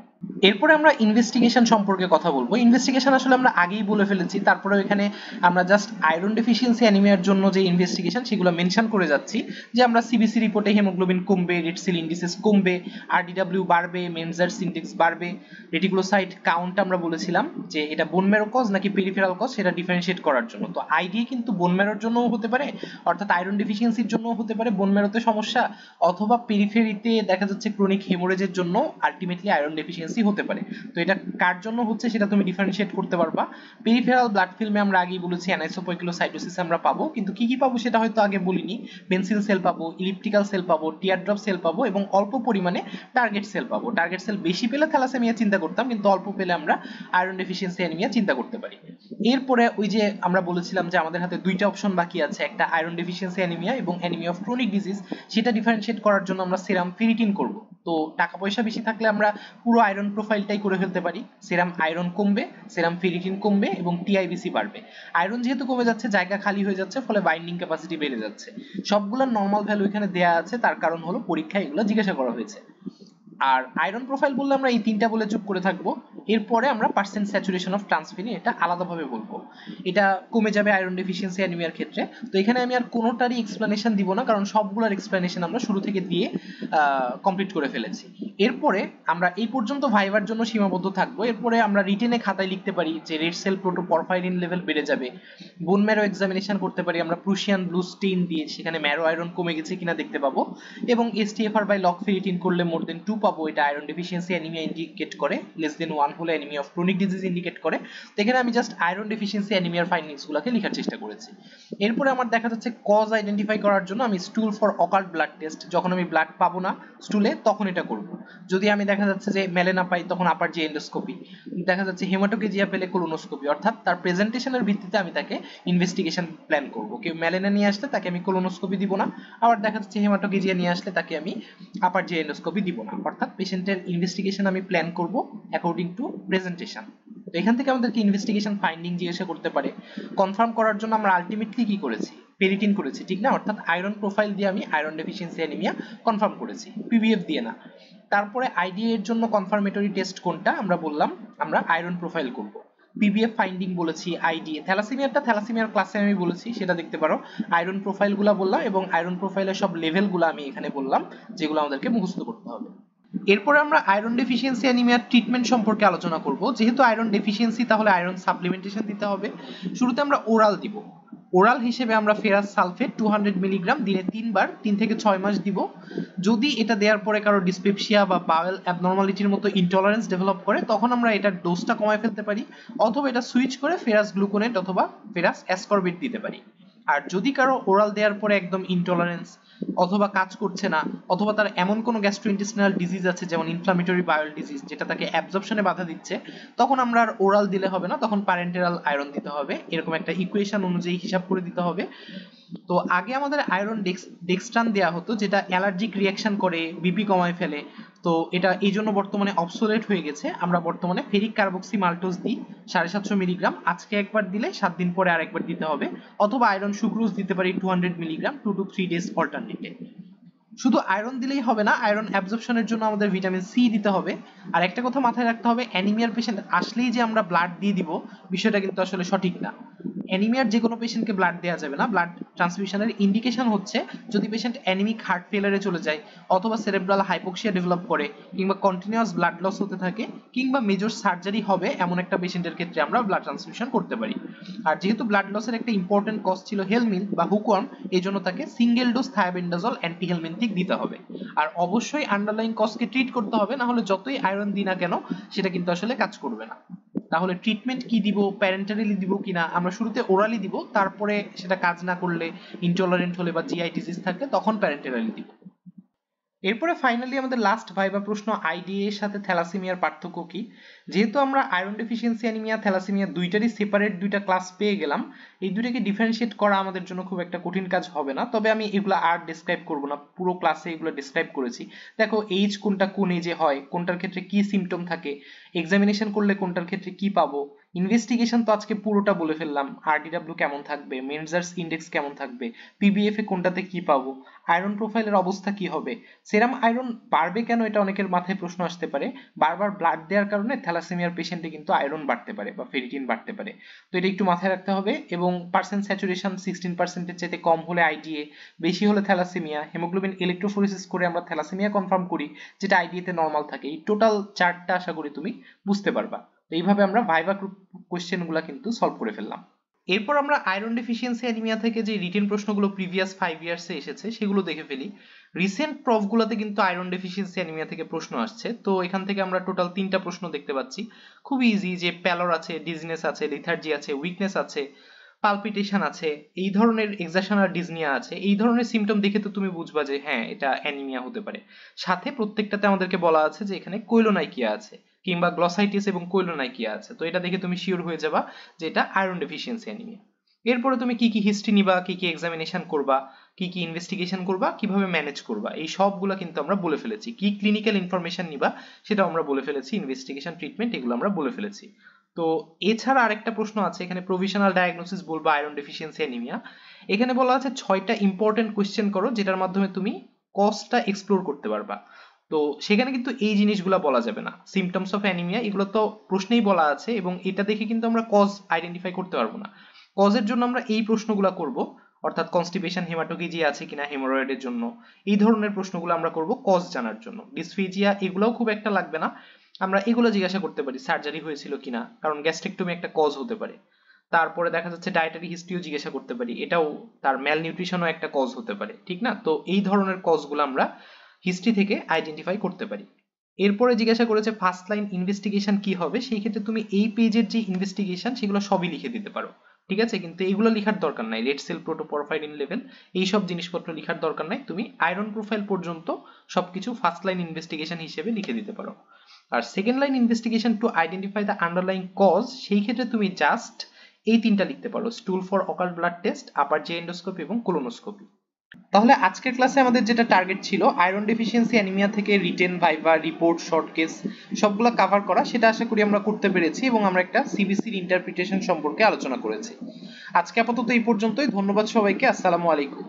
Speaker 2: এরপরে আমরা ইনভেস্টিগেশন সম্পর্কে কথা বলবো। ইনভেস্টিগেশন আসলে আমরা আগেই বলে ফেলেছি, তারপরে এখানে আমরা জাস্ট আয়রন ডেফিসিয়েন্সি অ্যানিমিয়ার জন্য যে ইনভেস্টিগেশন সেগুলো মেনশন করে যাচ্ছি, যে আমরা সিবিসি রিপোর্টে হিমোগ্লোবিন কমবে, রেড সেল ইন্ডিসেস কমবে, আরডিডব্লিউ বাড়বে, মেনজার্স ইনডেক্স বাড়বে, রেটিকুলোসাইট কাউন্ট আমরা বলেছিলাম যে এটা বোন ম্যারো কজ নাকি পেরিফেরাল কজ সেটা ডিফারেন্সিয়েট করার জন্য। তো আইডিয়া কিন্তু বোন ম্যারোর জন্যও হতে পারে, অর্থাৎ আয়রন ডেফিসিয়েন্সির জন্যও হতে পারে বোন ম্যারোতে সমস্যা, অথবা পেরিফেরিতে দেখা যাচ্ছে ক্রনিক হেমোরেজের জন্য আলটিমেটলি আয়রন ডেফিসিয়েন্সি হতে পারে। তো এটা কার জন্য হচ্ছে সেটা তুমি ডিফারেন্সিয়েট করতে পারবা। পেরিফেরাল ব্লাড ফিল্মে আমরা আগেই বলেছি অ্যানাইসোপয়কিলোসাইটোসিস আমরা পাবো, কিন্তু কি কি পাবো সেটা হয়তো আগে বলিনি। পেন্সিল সেল পাবো, ইলিপ্টিক্যাল সেল পাবো, টিয়ারড্রপ সেল পাবো এবং অল্প পরিমাণে টার্গেট সেল পাবো। টার্গেট সেল বেশি পেলে থ্যালাসেমিয়া চিন্তা করতাম, কিন্তু অল্প পেলে আমরা আয়রন ডেফিসিয়েন্সি অ্যানিমিয়া চিন্তা করতে পারি। এরপরে ওই যে আমরা বলেছিলাম যে আমাদের হাতে দুইটা অপশন বাকি আছে, একটা আয়রন ডেফিসিয়েন্সি অ্যানিমিয়া এবং অ্যানিমিয়া অফ ক্রনিক ডিজিজ। সেটা ডিফারেন্সিয়েট করার জন্য আমরা সেরাম ফেরিটিন করব। তো টাকা পয়সা বেশি থাকলে আমরা পুরো আয়রন প্রোফাইলটাই করে ফেলতে পারি। সেরাম আয়রন কমবে, সেরাম ফেরিটিন কমবে এবং টিআইবিসি বাড়বে। আয়রন যেহেতু কমে যাচ্ছে, জায়গা খালি হয়ে যাচ্ছে, ফলে বাইন্ডিং ক্যাপাসিটি বেড়ে যাচ্ছে। সবগুলোর নরমাল ভ্যালু এখানে দেয়া আছে, তার কারণ হলো পরীক্ষায় এগুলো জিজ্ঞাসা করা হয়েছে। আর আয়রন প্রোফাইল বললে আমরা এই তিনটা বলে চুপ করে থাকবো। এরপরে আমরা পার্সেন্ট স্যাচুরেশন অফ ট্রান্সফেরিন এটা আলাদাভাবে বলবো। এটা কমে যাবে আয়রন ডেফিসিয়েন্সি অ্যানিমিয়ার ক্ষেত্রে। তো এখানে আমি আর কোনোটারই এক্সপ্লেনেশন দিব না, কারণ সবগুলোর এক্সপ্লেনেশন আমরা শুরু থেকে দিয়ে কমপ্লিট করে ফেলেছি। এরপরে আমরা এই পর্যন্ত ভাইবার জন্য সীমাবদ্ধ থাকবো। এরপরে আমরা রিটেনে খাতায় লিখতে পারি যে রেড সেল প্রোটোপরফাইরিন লেভেল বেড়ে যাবে। বোন ম্যারো এক্সামিনেশন করতে পারি আমরা প্রুশিয়ান ব্লু স্টেইন দিয়ে, সেখানে ম্যারো আয়রন কমে গেছে কিনা দেখতে পাবো। এবং এসটিএফআর বাই লগ ফেরিটিন করলে মোর দেন 2 পাবো, এটা আয়রন ডেফিসিয়েন্সি অ্যানিমিয়া ইন্ডিকেট করে। লেস দেন 1 হলে anaemia of chronic disease indicate করে। তো এখানে আমি জাস্ট আয়রন ডেফিসিয়েন্সি অ্যানিমিয়ার ফাইন্ডিংস গুলোকে লেখার চেষ্টা করেছি। এরপরে আমার দেখা যাচ্ছে কজ আইডেন্টিফাই করার জন্য আমি স্টুল ফর অকাল্ট ব্লাড টেস্ট, যখন আমি ব্লাড পাবো না স্টুলে তখন এটা করব। যদি আমি দেখা যাচ্ছে যে মেলেনা পাই তখন আপার জি এন্ডোস্কোপি, দেখা যাচ্ছে হেমাটোকেজিয়া পেলে কোলোনোস্কোপি, অর্থাৎ তার প্রেজেন্টেশনের ভিত্তিতে আমি তাকে ইনভেস্টিগেশন প্ল্যান করব। কেউ মেলেনা নিয়ে আসলে তাকে আমি কোলোনোস্কোপি দিব না, আবার দেখা যাচ্ছে হেমাটোকেজিয়া নিয়ে আসলে তাকে আমি আপার জি এন্ডোস্কোপি দিব না। অর্থাৎ পেশেন্টের ইনভেস্টিগেশন আমি প্ল্যান করব অ্যাকর্ডিং টু প্রেজেন্টেশন। তো এখান থেকে আমাদেরকে ইনভেস্টিগেশন ফাইন্ডিং জিজ্ঞাসা করতে পারে। কনফার্ম করার জন্য আমরা আলটিমেটলি কি করেছি, পেরিটিন করেছি, ঠিক না? অর্থাৎ আয়রন প্রোফাইল দিয়ে আমি আয়রন ডেফিসিয়েন্সি অ্যানিমিয়া কনফার্ম করেছি, পিভিএফ দিয়ে না। তারপরে আইডিএ এর জন্য কনফার্মেটরি টেস্ট কোনটা আমরা বললাম, আমরা আয়রন প্রোফাইল করব। পিভিএফ ফাইন্ডিং বলেছি, আইডিএ থ্যালাসেমিয়ার ক্লাসে আমি বলেছি, সেটা দেখতে পারো। আয়রন প্রোফাইলগুলো বললাম এবং আয়রন প্রোফাইলের সব লেভেলগুলো আমি এখানে বললাম, যেগুলো আমাদেরকে মুখস্থ করতে হবে। এরপরে আমরা আয়রন ডেফিসিয়েন্সি অ্যানিমিয়ার ট্রিটমেন্ট সম্পর্কে আলোচনা করব। যেহেতু আয়রন ডেফিসিয়েন্সি, তাহলে আয়রন সাপ্লিমেন্টেশন দিতে হবে। শুরুতে আমরা ওরাল দিব। ওরাল হিসেবে আমরা ফেরাস সালফেট 200 মিলিগ্রাম দিনে 3 বার 3 থেকে 6 মাস দিব। যদি এটা দেওয়ার পরে কারো ডিসপেপসিয়া বা বাওয়েল অ্যাবনরমালিটির মতো ইনটলারেন্স ডেভেলপ করে, তখন আমরা এটার ডোজটা কমায় ফেলতে পারি, অথবা এটা সুইচ করে ফেরাস গ্লুকোনেট অথবা ফেরাস অ্যাসকর্বেট দিতে পারি। আর যদি কারো ওরাল দেওয়ার পরে একদম ইনটলারেন্স অথবা কাজ করছে না, অথবা তার এমন কোনো গ্যাস্ট্রোইন্টেস্টিনাল ডিজিজ আছে যেমন ইনফ্লামেটরি বায়োল ডিজিজ, যেটা তাকে অ্যাবজর্পশনে বাধা দিচ্ছে, তখন আমরা আর ওরাল দিলে হবে না, তখন প্যারেন্টেরাল আয়রন দিতে হবে। এরকম একটা ইকুয়েশন অনুযায়ী হিসাব করে দিতে হবে। তো আগে আমাদের আয়রন ডেক্সট্রান দেয়া হতো, যেটা অ্যালার্জিক রিঅ্যাকশন করে, বিপি কমায় ফেলে। তো এটা এই জন্য বর্তমানে অবসোলেট হয়ে গেছে। আমরা বর্তমানে ফেরিক কার্বক্সি মাল্টোজ দিই 750 মিলিগ্রাম, আজকে একবার দিলে 7 দিন পরে আরেকবার দিতে হবে, অথবা আয়রন সুক্রোজ দিতে পারি 200 মিলিগ্রাম 2 to 3 ডেজ অল্টারনেটে। শুধু আয়রন দিলেই হবে না, আয়রন অ্যাবজর্পশনের জন্য আমাদের ভিটামিন সি দিতে হবে। আর একটা কথা মাথায় রাখতে হবে, অ্যানিমিয়ার পেশেন্ট আসলেই যে আমরা ব্লাড দিয়ে দিব, বিষয়টা কিন্তু আসলে সঠিক না। অ্যানিমিয়ার যে কোনো পেশেন্টকে ব্লাড দেওয়া যাবে না। ব্লাড ট্রান্সফিউশনের ইন্ডিকেশন হচ্ছে যদি পেশেন্ট অ্যানিমিক হার্ট ফেলারে চলে যায়, অথবা সেরেব্রাল হাইপোক্সিয়া ডেভেলপ করে, কিংবা কন্টিনিউয়াস ব্লাড লস হতে থাকে, কিংবা মেজর সার্জারি হবে, এমন একটা পেশেন্টের ক্ষেত্রে আমরা ব্লাড ট্রান্সফিউশন করতে পারি। আর যেহেতু ব্লাড লসের একটা ইম্পর্টেন্ট কজ ছিল হেলমিন বা হুকওয়ার্ম, এই জন্য তাকে সিঙ্গেল ডোজ থায়াবেন্ডাজল অ্যান্টি হেলমিনথিক দিতে হবে। আর অবশ্যই আন্ডারলাইং কজকে ট্রিট করতে হবে, না হলে যতই আয়রন দিই না কেন সেটা কিন্তু আসলে কাজ করবে না। তাহলে ট্রিটমেন্ট কি দিব, প্যারেন্টারিলি দিব কিনা, আমরা শুরুতে ওরালি দিব, তারপরে সেটা কাজ না করলে, ইনটলারেন্ট হলে বা জিআই ডিজিজ থাকলে তখন প্যারেন্টারিলি দিব। এরপরে ফাইনালি আমাদের লাস্ট ভাইবা প্রশ্ন, আইডিএ এর সাথে থ্যালাসেমিয়ার পার্থক্য কি? যেহেতু আমরা আয়রন ডেফিসিয়েন্সি অ্যানিমিয়া, থ্যালাসেমিয়া দুইটারই সেপারেট দুইটা ক্লাস পেয়ে গেলাম, এই দুইটাকে ডিফারেন্সিয়েট করা আমাদের জন্য খুব একটা কঠিন কাজ হবে না। তবে আমি এগুলো আর ডিসক্রাইব করব না, পুরো ক্লাসে এগুলো ডিসক্রাইব করেছি। দেখো এইজ কোনটা কোন এজে হয়, কোনটার ক্ষেত্রে কি সিমটম থাকে, এক্সামিনেশন করলে কোনটার ক্ষেত্রে কি পাবো, ইনভেস্টিগেশন তো আজকে পুরোটা বলে ফেললাম, আরডিডব্লিউ কেমন থাকবে, মেনজার্স ইনডেক্স কেমন থাকবে, পিবিএফ এ কোনটাতে কি পাবো, আয়রন প্রোফাইলের অবস্থা কি হবে, সেরাম আয়রন বাড়বে কেন, এটা অনেকের মাথায় প্রশ্ন আসতে পারে। বারবার ব্লাড দেওয়ার কারণে থ্যালাসেমিয়ার পেশেন্টে কিন্তু আয়রন বাড়তে পারে বা ফেরিটিন বাড়তে পারে, তো এটা একটু মাথায় রাখতে হবে। এবং পার্সেন্ট স্যাচুরেশন 16% চাইতে কম হলে আইডিএ, বেশি হলে থ্যালাসেমিয়া। হিমোগ্লোবিন ইলেকট্রোফোরেসিস করে আমরা থ্যালাসেমিয়া কনফার্ম করি, যেটা আইডিএ তে নরমাল থাকে। এই টোটাল চার্টটা আশা করি তুমি বুঝতে পারবা। তো এইভাবে আমরা ভাইভা কোশ্চেনগুলো কিন্তু সলভ করে ফেললাম। এরপর আমরা আয়রন ডেফিসিয়েন্সি অ্যানিমিয়া থেকে যে রিটেন প্রশ্নগুলো প্রিভিয়াস 5 ইয়ার্সে এসেছে সেগুলো দেখে ফেলি। রিসেন্ট প্রফগুলোতে কিন্তু আয়রন ডেফিসিয়েন্সি অ্যানিমিয়া থেকে প্রশ্ন আসছে। তো এখান থেকে আমরা টোটাল 3টা প্রশ্ন দেখতে পাচ্ছি, খুব ইজি, যে প্যালর আছে, ডিজনেস আছে, লিথার্জি আছে, উইকনেস আছে, পালপিটেশন আছে, এই ধরনের এক্সারশন আর ডিজনিয়া আছে। এই ধরনের সিমটম দেখে তো তুমি বুঝবা যে হ্যাঁ এটা অ্যানিমিয়া হতে পারে। সাথে প্রত্যেকটাতে আমাদেরকে বলা আছে যে এখানে কোইলোনাইকিয়া আছে কিংবা গ্লসাইটিস এবং কোইলোনাইকিয়া আছে। তো এটা দেখে তুমি শিওর হয়ে যাবা যে এটা আয়রন ডেফিসিয়েন্সি অ্যানিমিয়া। এরপরে তুমি কি কি হিস্ট্রি নিবা, কি কি এক্সামিনেশন করবা, কি কি ইনভেস্টিগেশন করবা, কিভাবে ম্যানেজ করবা, এই সবগুলা কিন্তু আমরা বলে ফেলেছি। কি ক্লিনিক্যাল ইনফরমেশন নিবা সেটাও আমরা বলে ফেলেছি, ইনভেস্টিগেশন, ট্রিটমেন্ট, এগুলো আমরা বলে ফেলেছি। তো এছাড়া আরেকটা প্রশ্ন আছে এখানে, প্রভিশনাল ডায়াগনোসিস বলবা আয়রন ডেফিসিয়েন্সি অ্যানিমিয়া। এখানে বলা আছে 6টা ইম্পর্টেন্ট কোশ্চেন করো যেটার মাধ্যমে তুমি কজটা এক্সপ্লোর করতে পারবা। তো সেখানে কিন্তু এই জিনিসগুলো বলা যাবে না, সিমটমস অফ অ্যানিমিয়া এগুলো তো প্রশ্নেই বলা আছে, এবং এটা দেখে কিন্তু আমরা কজ আইডেন্টিফাই করতে পারবো না। কজের জন্য আমরা এই প্রশ্নগুলো করব, অর্থাৎ কনস্টিপেশন, হেমাটোগেজিয়া আছে কিনা হেমোরয়েডের জন্য, এই ধরনের প্রশ্নগুলো আমরা করব কজ জানার জন্য। ডিসফেজিয়া এগুলোও খুব একটা লাগবে না, আমরা এগুলো জিজ্ঞাসা করতে পারি, সার্জারি হয়েছিল কিনা, কারণ গ্যাস্ট্রেকটমি একটা কজ হতে পারে। তারপরে দেখা যাচ্ছে ডায়েটারি হিস্ট্রিও জিজ্ঞাসা করতে পারি, এটাও তার ম্যাল নিউট্রিশনও একটা কজ হতে পারে, ঠিক না? তো এই ধরনের কজগুলো আমরা হিস্ট্রি থেকে আইডেন্টিফাই করতে পারি। এরপরে জিজ্ঞাসা করেছে ফার্স্ট লাইন ইনভেস্টিগেশন কি হবে, সেই ক্ষেত্রে তুমি এই পেজের যে ইনভেস্টিগেশন সেগুলো সবই লিখে দিতে পারো, ঠিক আছে? কিন্তু এগুলো লেখার দরকার নাই, রেড সেল, প্রোটোপরফাইরিন লেভেল, এই সব জিনিসপত্র লেখার দরকার নাই। তুমি আয়রন প্রোফাইল পর্যন্ত সবকিছু ফার্স্ট লাইন ইনভেস্টিগেশন হিসেবে লিখে দিতে পারো। আর second line investigation to identify the underlying cause, সেই ক্ষেত্রে তুমি জাস্ট এই 3টা লিখতে পারো, stool for occult blood test, upper G endoscopy এবং কোলোনোস্কোপি। তাহলে আজকের ক্লাসে আমাদের যেটা টার্গেট ছিল আয়রন ডেফিসিয়েন্সি অ্যানিমিয়া থেকে written, viva, report, short case সবগুলো কভার করা, সেটা আশা করি আমরা করতে পেরেছি, এবং আমরা একটা সিবিসির ইন্টারপ্রিটেশন সম্পর্কে আলোচনা করেছি। আজকে আপাতত এই পর্যন্তই। ধন্যবাদ সবাইকে। আসসালামু আলাইকুম।